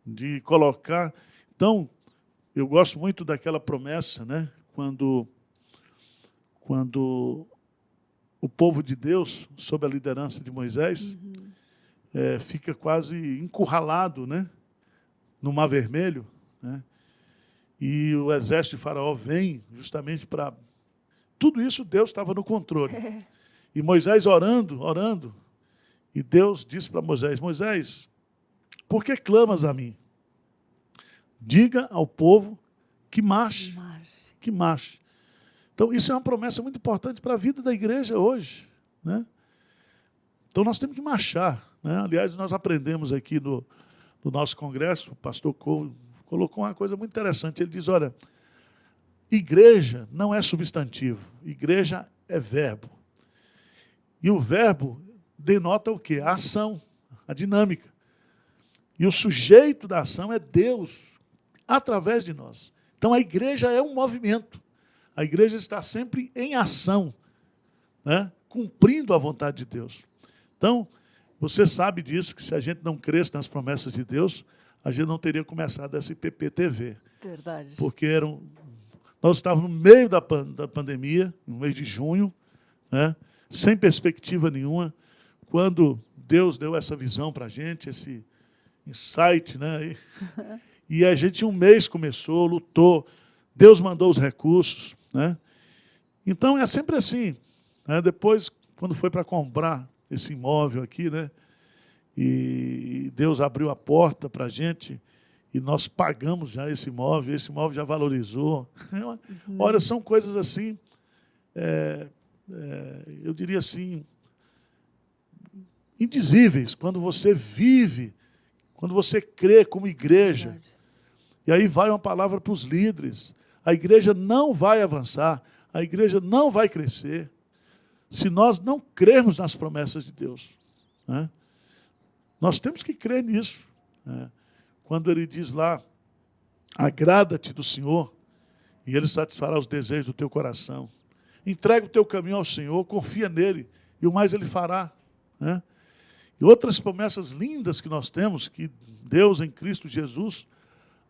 De colocar... Então, eu gosto muito daquela promessa, né? Quando o povo de Deus, sob a liderança de Moisés, fica quase encurralado, né? No Mar Vermelho, né? E o exército de Faraó vem justamente para... Tudo isso Deus estava no controle. E Moisés orando, e Deus disse para Moisés, Moisés, por que clamas a mim? Diga ao povo que marche. Que marche. Então, isso é uma promessa muito importante para a vida da igreja hoje. Né? Então, nós temos que marchar. Né? Aliás, nós aprendemos aqui no nosso congresso, o pastor Couve colocou uma coisa muito interessante. Ele diz, olha, igreja não é substantivo, igreja é verbo. E o verbo denota o quê? A ação, a dinâmica. E o sujeito da ação é Deus, através de nós. Então, a igreja é um movimento. A igreja está sempre em ação, né? Cumprindo a vontade de Deus. Então, você sabe disso, que se a gente não cresce nas promessas de Deus, a gente não teria começado essa IPP-TV. Verdade. Porque nós estávamos no meio da pandemia, no mês de junho, né? Sem perspectiva nenhuma, quando Deus deu essa visão para a gente, esse insight, né? E a gente, um mês começou, lutou, Deus mandou os recursos, né? Então, é sempre assim. Né? Depois, quando foi para comprar esse imóvel aqui, né? E Deus abriu a porta para a gente, e nós pagamos já esse imóvel já valorizou. Olha, são coisas assim, eu diria assim, indizíveis, quando você vive, quando você crê como igreja. Verdade. E aí vai uma palavra para os líderes. A igreja não vai avançar, a igreja não vai crescer, se nós não crermos nas promessas de Deus. Né? Nós temos que crer nisso. Né? Quando ele diz lá, agrada-te do Senhor, e Ele satisfará os desejos do teu coração. Entrega o teu caminho ao Senhor, confia nele, e o mais Ele fará. Né? E outras promessas lindas que nós temos, que Deus em Cristo Jesus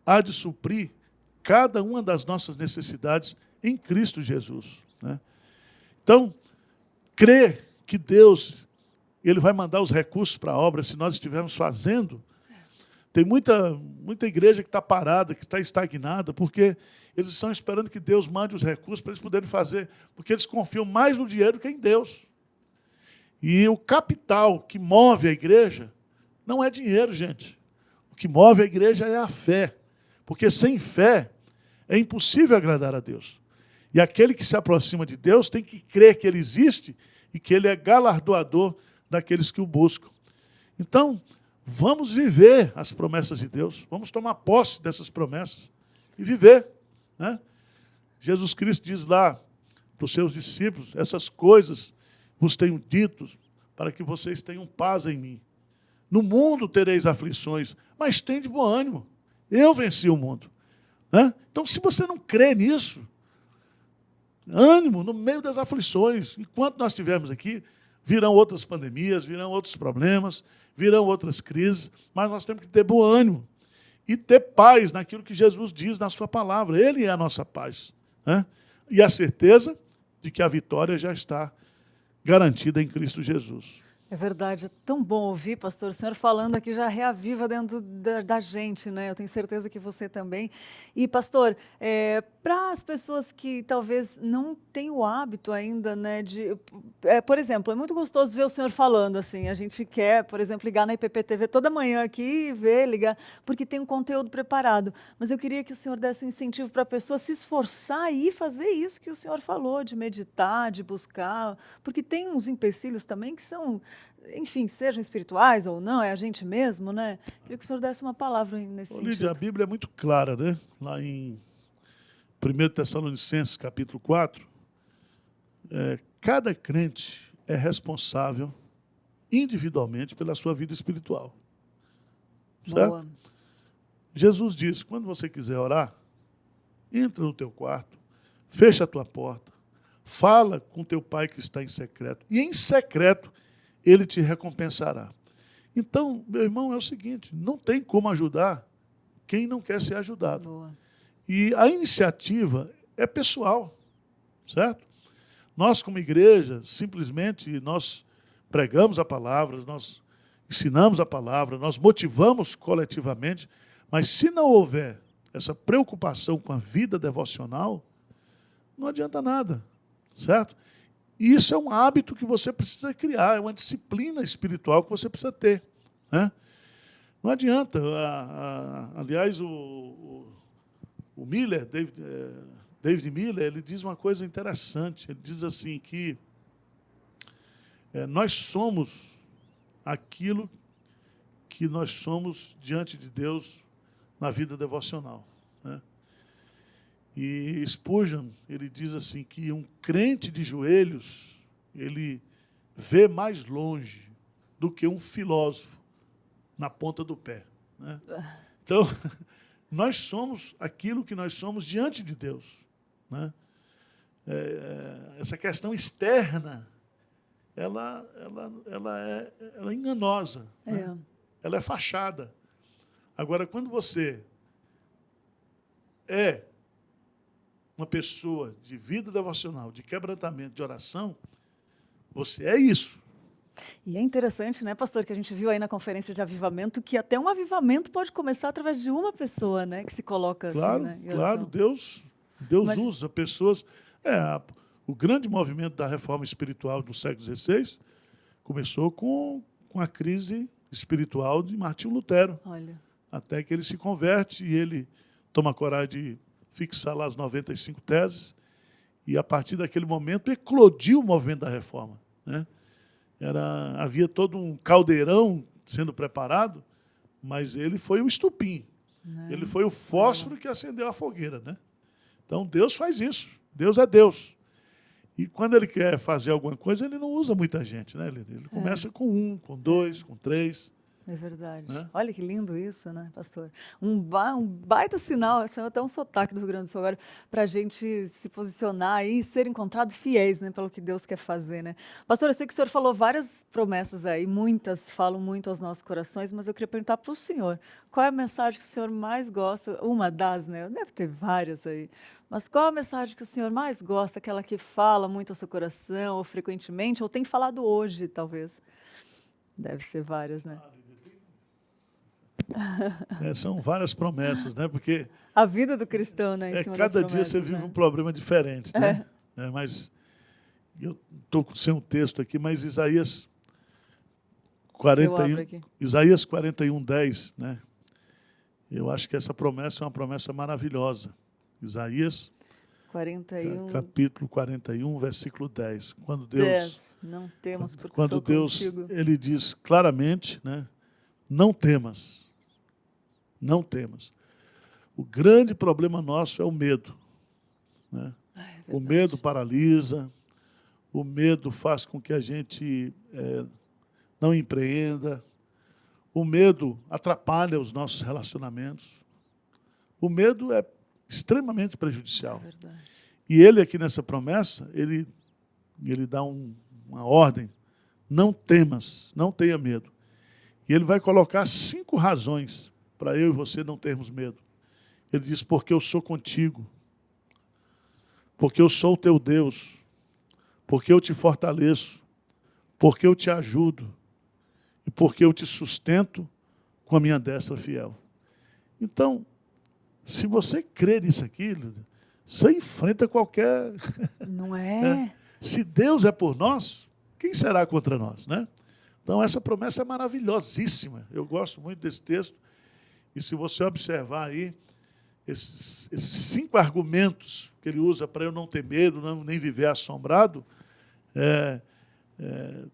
há de suprir cada uma das nossas necessidades em Cristo Jesus. Né? Então, crer que Deus Ele vai mandar os recursos para a obra se nós estivermos fazendo. Tem muita igreja que está parada, que está estagnada, porque eles estão esperando que Deus mande os recursos para eles poderem fazer, porque eles confiam mais no dinheiro que em Deus. E o capital que move a igreja não é dinheiro, gente. O que move a igreja é a fé. Porque sem fé é impossível agradar a Deus. E aquele que se aproxima de Deus tem que crer que Ele existe e que Ele é galardoador daqueles que o buscam. Então, vamos viver as promessas de Deus. Vamos tomar posse dessas promessas e viver. Né? Jesus Cristo diz lá para os seus discípulos, essas coisas vos tenho dito para que vocês tenham paz em mim. No mundo tereis aflições, mas tende bom ânimo. Eu venci o mundo. Né? Então, se você não crê nisso, ânimo no meio das aflições. Enquanto nós estivermos aqui, virão outras pandemias, virão outros problemas, virão outras crises, mas nós temos que ter bom ânimo e ter paz naquilo que Jesus diz na sua palavra. Ele é a nossa paz. Né? E a certeza de que a vitória já está garantida em Cristo Jesus. É verdade, é tão bom ouvir, pastor, o senhor falando aqui já reaviva dentro da gente, né? Eu tenho certeza que você também. E, pastor, Para as pessoas que talvez não têm o hábito ainda, né, por exemplo, é muito gostoso ver o senhor falando assim, a gente quer, por exemplo, ligar na IPPTV toda manhã aqui, ligar, porque tem um conteúdo preparado, mas eu queria que o senhor desse um incentivo para a pessoa se esforçar e fazer isso que o senhor falou, de meditar, de buscar, porque tem uns empecilhos também que são, enfim, sejam espirituais ou não, é a gente mesmo, né? Queria que o senhor desse uma palavra nesse sentido. Lídia, a Bíblia é muito clara, né? Lá em 1 Tessalonicenses, capítulo 4, cada crente é responsável individualmente pela sua vida espiritual. Certo? Boa. Jesus disse, quando você quiser orar, entra no teu quarto, fecha a tua porta, fala com teu pai que está em secreto, e em secreto ele te recompensará. Então, meu irmão, é o seguinte, não tem como ajudar quem não quer ser ajudado. Boa. E a iniciativa é pessoal, certo? Nós, como igreja, simplesmente nós pregamos a palavra, nós ensinamos a palavra, nós motivamos coletivamente, mas se não houver essa preocupação com a vida devocional, não adianta nada, certo? E isso é um hábito que você precisa criar, é uma disciplina espiritual que você precisa ter, né? Não adianta, aliás, o Miller, David Miller, ele diz uma coisa interessante, ele diz assim que nós somos aquilo que nós somos diante de Deus na vida devocional, né? E Spurgeon, ele diz assim que um crente de joelhos, ele vê mais longe do que um filósofo na ponta do pé, né? Então, nós somos aquilo que nós somos diante de Deus, né? Essa questão externa, ela é enganosa, né? Ela é fachada. Agora, quando você é uma pessoa de vida devocional, de quebrantamento, de oração, você é isso. E é interessante, né, pastor, que a gente viu aí na conferência de avivamento, que até um avivamento pode começar através de uma pessoa, né, que se coloca claro, assim, né? Claro, Deus usa pessoas. O grande movimento da reforma espiritual do século XVI começou com a crise espiritual de Martinho Lutero. Olha. Até que ele se converte e ele toma coragem de fixar lá as 95 teses, e a partir daquele momento eclodiu o movimento da reforma, né? Havia todo um caldeirão sendo preparado, mas ele foi o estupim, ele foi o fósforo que acendeu a fogueira, né? Então Deus faz isso, Deus é Deus. E quando ele quer fazer alguma coisa, ele não usa muita gente, né? Ele começa com 1, com 2, com 3. É verdade. Né? Olha que lindo isso, né, pastor? Um baita sinal, até um sotaque do Rio Grande do Sul agora, para a gente se posicionar e ser encontrado fiéis, né, pelo que Deus quer fazer, né? Pastor, eu sei que o senhor falou várias promessas aí, muitas falam muito aos nossos corações, mas eu queria perguntar para o senhor, qual é a mensagem que o senhor mais gosta? Uma das, né? Deve ter várias aí. Mas qual a mensagem que o senhor mais gosta, aquela que fala muito ao seu coração, ou frequentemente, ou tem falado hoje, talvez? Deve ser várias, né? São várias promessas, né? Porque a vida do cristão, né? Em cima cada das dia você vive um problema diferente, né? Mas eu estou sem um texto aqui, mas Isaías 41:10, né? Eu acho que essa promessa é uma promessa maravilhosa. Isaías 41, capítulo 41, versículo 10. Quando Deus 10, não temos porque quando sou Deus contigo. ele diz claramente, né? Não temas. Não temas. O grande problema nosso é o medo, né? O medo paralisa, o medo faz com que a gente não empreenda, o medo atrapalha os nossos relacionamentos. O medo é extremamente prejudicial. E ele aqui nessa promessa, ele dá uma ordem, não temas, não tenha medo. E ele vai colocar 5 razões para eu e você não termos medo. Ele diz, porque eu sou contigo, porque eu sou o teu Deus, porque eu te fortaleço, porque eu te ajudo e porque eu te sustento com a minha destra fiel. Então, se você crê nisso aqui, você enfrenta qualquer... Não é? Se Deus é por nós, quem será contra nós, né? Então, essa promessa é maravilhosíssima. Eu gosto muito desse texto. E se você observar aí, esses 5 argumentos que ele usa para eu não ter medo, nem viver assombrado,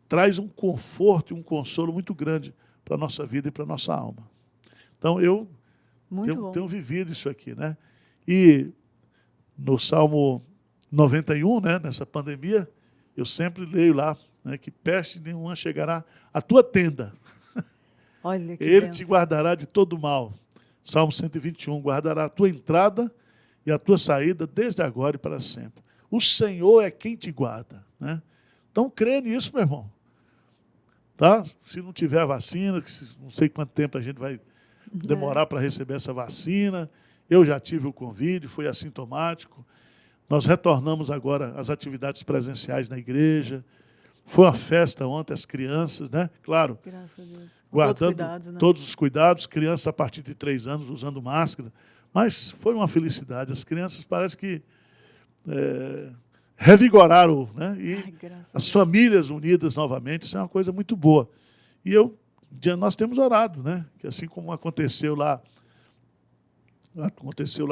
traz um conforto e um consolo muito grande para a nossa vida e para a nossa alma. Então, eu tenho vivido isso aqui, né? E no Salmo 91, né, nessa pandemia, eu sempre leio lá, né, que peste nenhuma chegará à tua tenda. Olha que Ele benção. te guardará de todo mal. Salmo 121, guardará a tua entrada e a tua saída desde agora e para sempre. O Senhor é quem te guarda, né? Então, crê nisso, meu irmão. Tá? Se não tiver vacina, não sei quanto tempo a gente vai demorar para receber essa vacina. Eu já tive o Covid, fui assintomático. Nós retornamos agora às atividades presenciais na igreja. Foi uma festa ontem, as crianças, né? Claro, Graças a Deus. Com guardando todos os cuidados, crianças a partir de 3 anos usando máscara. Mas foi uma felicidade. As crianças parece que revigoraram, né? E as famílias unidas novamente, isso é uma coisa muito boa. E nós temos orado, né? Que assim como aconteceu lá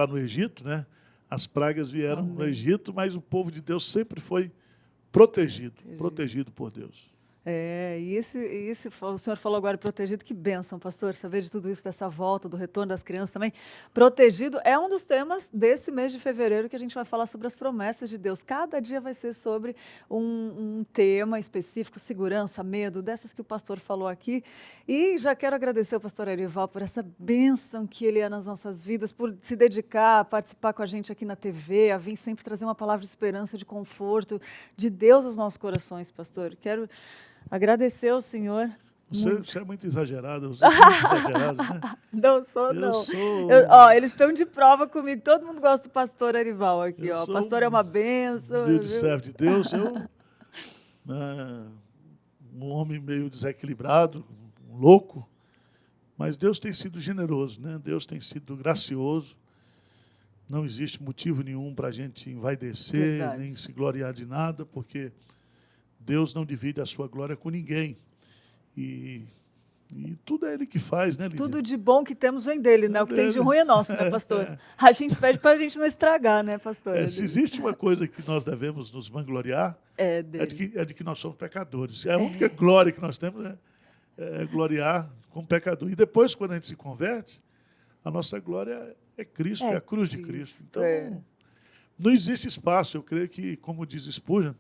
no Egito, né? As pragas vieram no Egito, mas o povo de Deus sempre foi protegido por Deus. E o senhor falou agora protegido, que bênção, pastor, saber de tudo isso, dessa volta, do retorno das crianças também. Protegido é um dos temas desse mês de fevereiro, que a gente vai falar sobre as promessas de Deus. Cada dia vai ser sobre um tema específico, segurança, medo, dessas que o pastor falou aqui. E já quero agradecer ao pastor Erival por essa bênção que ele é nas nossas vidas, por se dedicar a participar com a gente aqui na TV, a vir sempre trazer uma palavra de esperança, de conforto, de Deus aos nossos corações, pastor. Quero agradecer ao senhor. Você é muito exagerado, vocês são muito exagerados, né? Não sou, não. Sou... Eles estão de prova comigo. Todo mundo gosta do pastor Erival aqui. O pastor é uma bênção. Humilde servo de Deus. Um homem meio desequilibrado, um louco. Mas Deus tem sido generoso, né? Deus tem sido gracioso. Não existe motivo nenhum para a gente envaidecer, Verdade. nem se gloriar de nada, porque Deus não divide a sua glória com ninguém. E tudo é Ele que faz, né, Lídia? Tudo de bom que temos vem dele, né? O que tem de ruim é nosso, né, pastor? A gente pede para a gente não estragar, né, pastor? Se existe uma coisa que nós devemos nos vangloriar, é de que nós somos pecadores. A única glória que nós temos é gloriar como pecador. E depois, quando a gente se converte, a nossa glória é Cristo, é a cruz de Cristo. Então, não existe espaço. Eu creio que, como diz Spurgeon,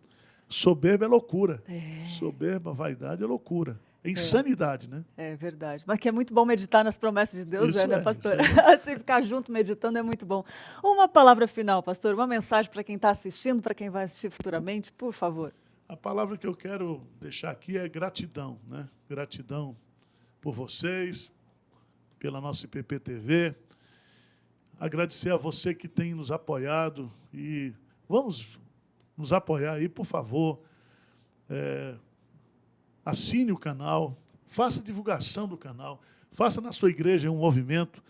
soberba é loucura. Soberba, vaidade é loucura. É insanidade, né? É verdade. Mas que é muito bom meditar nas promessas de Deus, né, pastor? Se ficar junto meditando é muito bom. Uma palavra final, pastor, uma mensagem para quem está assistindo, para quem vai assistir futuramente, por favor. A palavra que eu quero deixar aqui é gratidão, né? Gratidão por vocês, pela nossa IPP-TV. Agradecer a você que tem nos apoiado e vamos nos apoiar aí, por favor. Assine o canal, faça divulgação do canal, faça na sua igreja um movimento.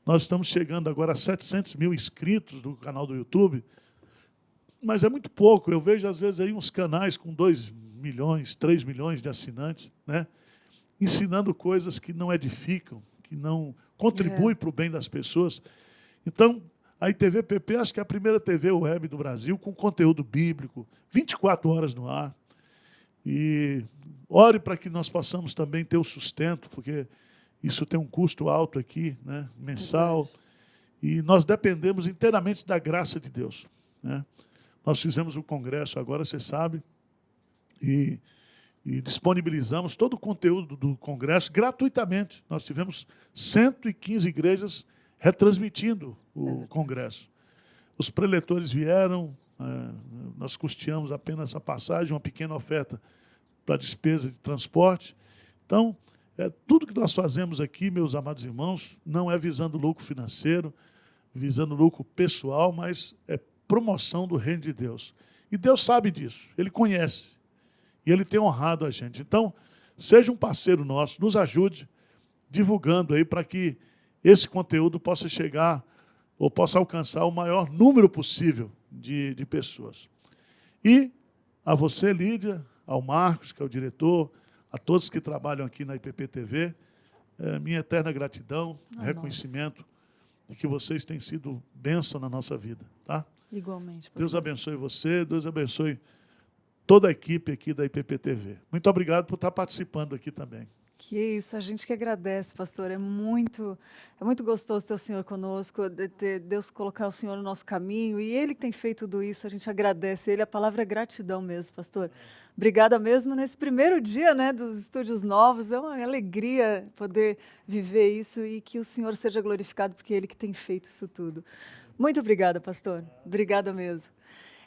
Nós estamos chegando agora a 700 mil inscritos no canal do YouTube, mas é muito pouco. Eu vejo, às vezes, aí uns canais com 2 milhões, 3 milhões de assinantes, né? Ensinando coisas que não edificam, que não contribuem para o bem das pessoas. Então, a ITV-PP, acho que é a primeira TV web do Brasil com conteúdo bíblico, 24 horas no ar. E ore para que nós possamos também ter o sustento, porque isso tem um custo alto aqui, né, mensal. E nós dependemos inteiramente da graça de Deus, né? Nós fizemos o congresso agora, você sabe, e disponibilizamos todo o conteúdo do congresso gratuitamente. Nós tivemos 115 igrejas retransmitindo o congresso. Os preletores vieram, nós custeamos apenas a passagem, uma pequena oferta para despesa de transporte. Então, tudo que nós fazemos aqui, meus amados irmãos, não é visando lucro financeiro, visando lucro pessoal, mas é promoção do reino de Deus. E Deus sabe disso, Ele conhece, e Ele tem honrado a gente. Então, seja um parceiro nosso, nos ajude divulgando aí para que esse conteúdo possa chegar ou possa alcançar o maior número possível de pessoas. E a você, Lídia, ao Marcos, que é o diretor, a todos que trabalham aqui na IPP-TV, minha eterna gratidão, reconhecimento de que vocês têm sido bênção na nossa vida. Tá? Igualmente. Deus abençoe você, Deus abençoe toda a equipe aqui da IPP-TV. Muito obrigado por estar participando aqui também. Que isso, a gente que agradece, pastor. É muito gostoso ter o senhor conosco, de ter Deus colocar o senhor no nosso caminho. E ele que tem feito tudo isso, a gente agradece ele. A palavra é gratidão mesmo, pastor. Obrigada mesmo nesse primeiro dia, né, dos estúdios novos. É uma alegria poder viver isso e que o senhor seja glorificado, porque é ele que tem feito isso tudo. Muito obrigada, pastor. Obrigada mesmo.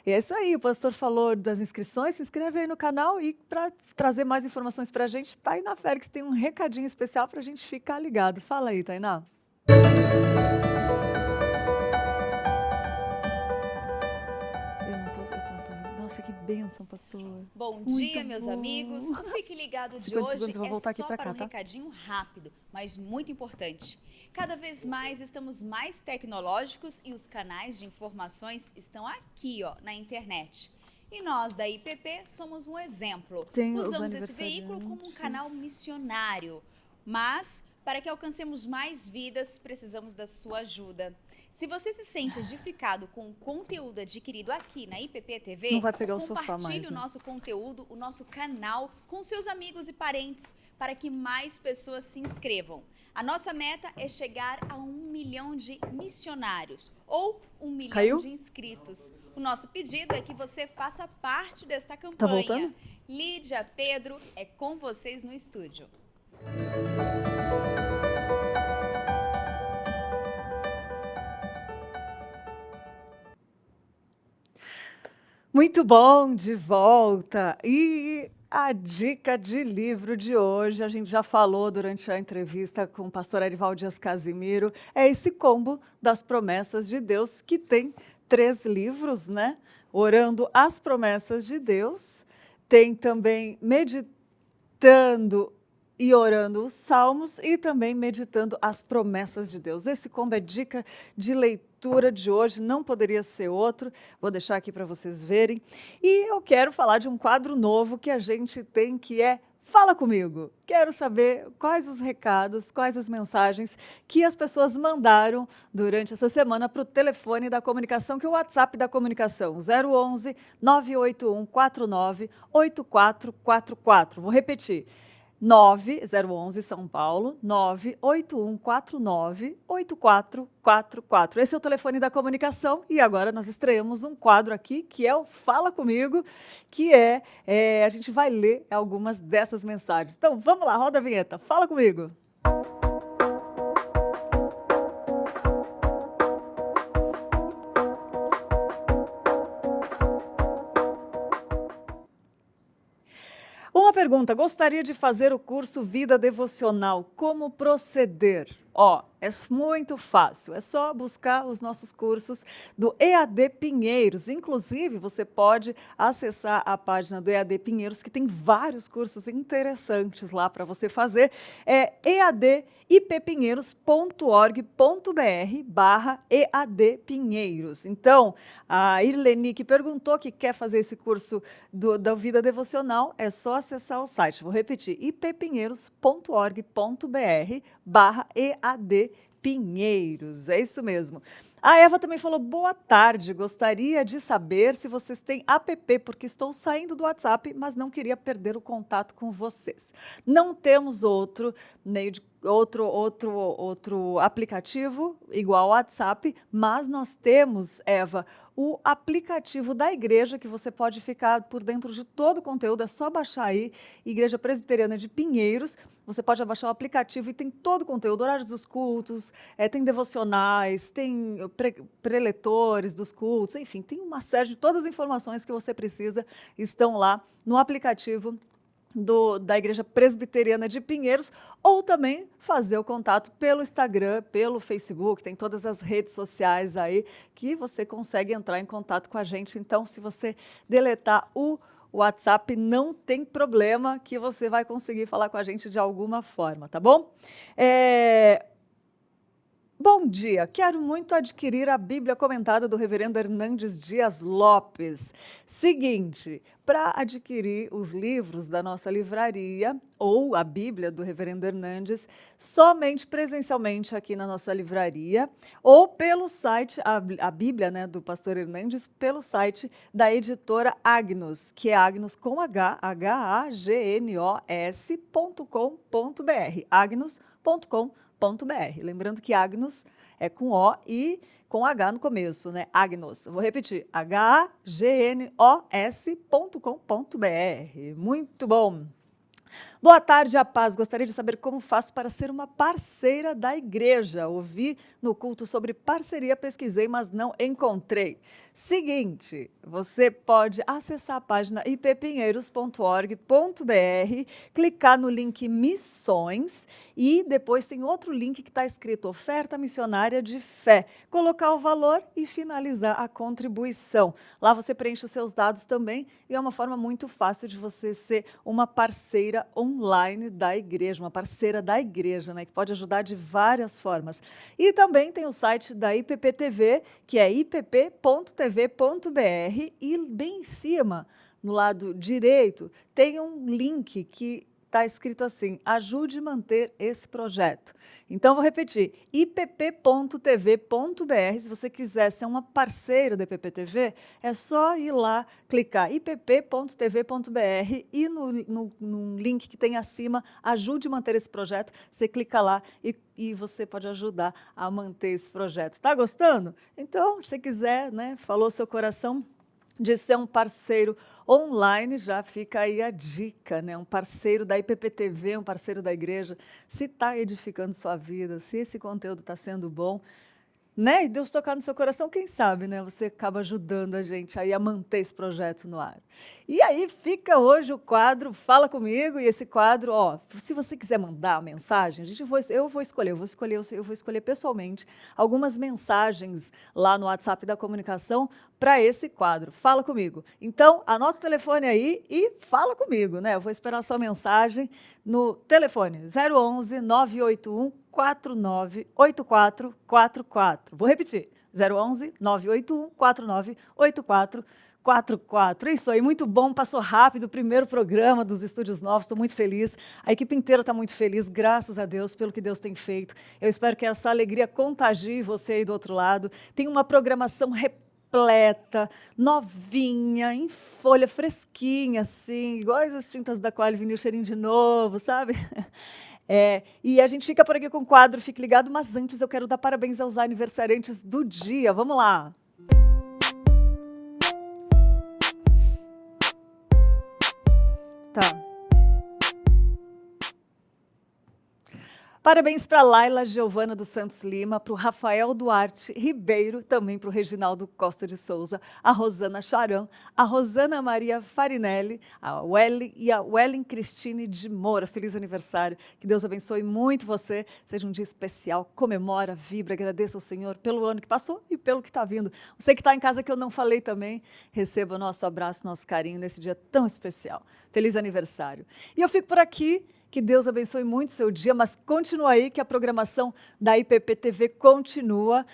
E é isso aí, o pastor falou das inscrições, se inscreve aí no canal e para trazer mais informações para a gente, Tainá Félix tem um recadinho especial para a gente ficar ligado. Fala aí, Tainá. Nossa, que bênção, pastor. Bom dia, meus amigos. O Fique Ligado de hoje é só para um recadinho rápido, mas muito importante. Cada vez mais estamos mais tecnológicos e os canais de informações estão aqui, ó, na internet. E nós, da IPP, somos um exemplo. Usamos esse veículo como um canal missionário, mas para que alcancemos mais vidas, precisamos da sua ajuda. Se você se sente edificado com o conteúdo adquirido aqui na IPP TV, não vai pegar o sofá mais, compartilhe o nosso conteúdo, o nosso canal, com seus amigos e parentes, para que mais pessoas se inscrevam. A nossa meta é chegar a 1 milhão de missionários, ou 1 milhão de inscritos. O nosso pedido é que você faça parte desta campanha. Tá voltando? Lídia, Pedro, é com vocês no estúdio. Muito bom, de volta. E a dica de livro de hoje, a gente já falou durante a entrevista com o pastor Erival Dias Casimiro, é esse combo das promessas de Deus, que tem 3 livros, né? Orando as promessas de Deus, tem também meditando e orando os salmos e também meditando as promessas de Deus. Esse combo é dica de leitura de hoje, não poderia ser outro. Vou deixar aqui para vocês verem. E eu quero falar de um quadro novo que a gente tem, que é Fala Comigo. Quero saber quais os recados, quais as mensagens que as pessoas mandaram durante essa semana para o telefone da comunicação, que é o WhatsApp da comunicação, 011 981 49 8444. Vou repetir. 011 São Paulo, 981498444. Esse é o telefone da comunicação e agora nós estreamos um quadro aqui que é o Fala Comigo, que a gente vai ler algumas dessas mensagens. Então vamos lá, roda a vinheta, fala comigo. Uma pergunta, gostaria de fazer o curso Vida Devocional, como proceder? É muito fácil, é só buscar os nossos cursos do EAD Pinheiros. Inclusive, você pode acessar a página do EAD Pinheiros, que tem vários cursos interessantes lá para você fazer. É eadippinheiros.org.br/EAD Pinheiros. Então, a Irleni, que perguntou que quer fazer esse curso da Vida Devocional, é só acessar o site. Vou repetir, ippinheiros.org.br/EAD Pinheiros. É isso mesmo. A Eva também falou, boa tarde, gostaria de saber se vocês têm app, porque estou saindo do WhatsApp, mas não queria perder o contato com vocês. Não temos outro aplicativo igual ao WhatsApp, mas nós temos, Eva, o aplicativo da igreja, que você pode ficar por dentro de todo o conteúdo, é só baixar aí, Igreja Presbiteriana de Pinheiros, você pode baixar o aplicativo e tem todo o conteúdo, horários dos cultos, tem devocionais, tem preletores dos cultos, enfim, tem uma série de todas as informações que você precisa, estão lá no aplicativo da Igreja Presbiteriana de Pinheiros, ou também fazer o contato pelo Instagram, pelo Facebook, tem todas as redes sociais aí que você consegue entrar em contato com a gente. Então, se você deletar o WhatsApp, não tem problema, que você vai conseguir falar com a gente de alguma forma, tá bom? Bom dia, quero muito adquirir a Bíblia comentada do Reverendo Hernandes Dias Lopes. Seguinte, para adquirir os livros da nossa livraria ou a Bíblia do Reverendo Hernandes, somente presencialmente aqui na nossa livraria ou pelo site, a Bíblia, né, do pastor Hernandes, pelo site da editora Agnus, que é Agnus com Hagnos.com.br, agnus.com.br. Lembrando que Agnus é com O e com H no começo, né? Agnus. Vou repetir, hagnos.com.br. Muito bom. Boa tarde, a paz. Gostaria de saber como faço para ser uma parceira da igreja. Ouvi no culto sobre parceria, pesquisei, mas não encontrei. Seguinte, você pode acessar a página ippinheiros.org.br, clicar no link Missões e depois tem outro link que está escrito Oferta Missionária de Fé. Colocar o valor e finalizar a contribuição. Lá você preenche os seus dados também e é uma forma muito fácil de você ser uma parceira online da igreja, uma parceira da igreja, né, que pode ajudar de várias formas. E também tem o site da IPPTV, que é ipp.tv.br, e bem em cima, no lado direito, tem um link que está escrito assim, ajude a manter esse projeto. Então, vou repetir, ipp.tv.br, se você quiser ser uma parceira da IPPTV, é só ir lá, clicar ipp.tv.br e no link que tem acima, ajude a manter esse projeto, você clica lá e você pode ajudar a manter esse projeto. Está gostando? Então, se quiser, né, falou seu coração de ser um parceiro online, já fica aí a dica, né? Um parceiro da IPPTV, um parceiro da igreja, se está edificando sua vida, se esse conteúdo está sendo bom, né? E Deus tocar no seu coração, quem sabe, né? Você acaba ajudando a gente aí a manter esse projeto no ar. E aí fica hoje o quadro Fala Comigo, e esse quadro, ó, se você quiser mandar a mensagem, eu vou escolher pessoalmente algumas mensagens lá no WhatsApp da comunicação para esse quadro, Fala Comigo. Então, anota o telefone aí e fala comigo, né? Eu vou esperar a sua mensagem no telefone 011 981 498444. Vou repetir, 011 981 498444. É isso aí, muito bom, passou rápido o primeiro programa dos Estúdios Novos, estou muito feliz, a equipe inteira está muito feliz, graças a Deus, pelo que Deus tem feito. Eu espero que essa alegria contagie você aí do outro lado. Tem uma programação repleta, novinha, em folha, fresquinha, assim, igual as tintas da Quali Vinil, cheirinho de novo, sabe? E a gente fica por aqui com o quadro Fique Ligado, mas antes eu quero dar parabéns aos aniversariantes do dia. Vamos lá! Tá. Parabéns para Laila Giovana dos Santos Lima, para o Rafael Duarte Ribeiro, também para o Reginaldo Costa de Souza, a Rosana Charan, a Rosana Maria Farinelli, a Welly e a Wellen Cristine de Moura. Feliz aniversário, que Deus abençoe muito você, seja um dia especial, comemora, vibra, agradeça ao Senhor pelo ano que passou e pelo que está vindo. Você que está em casa que eu não falei também, receba o nosso abraço, nosso carinho nesse dia tão especial. Feliz aniversário. E eu fico por aqui. Que Deus abençoe muito o seu dia, mas continua aí que a programação da IPPTV continua.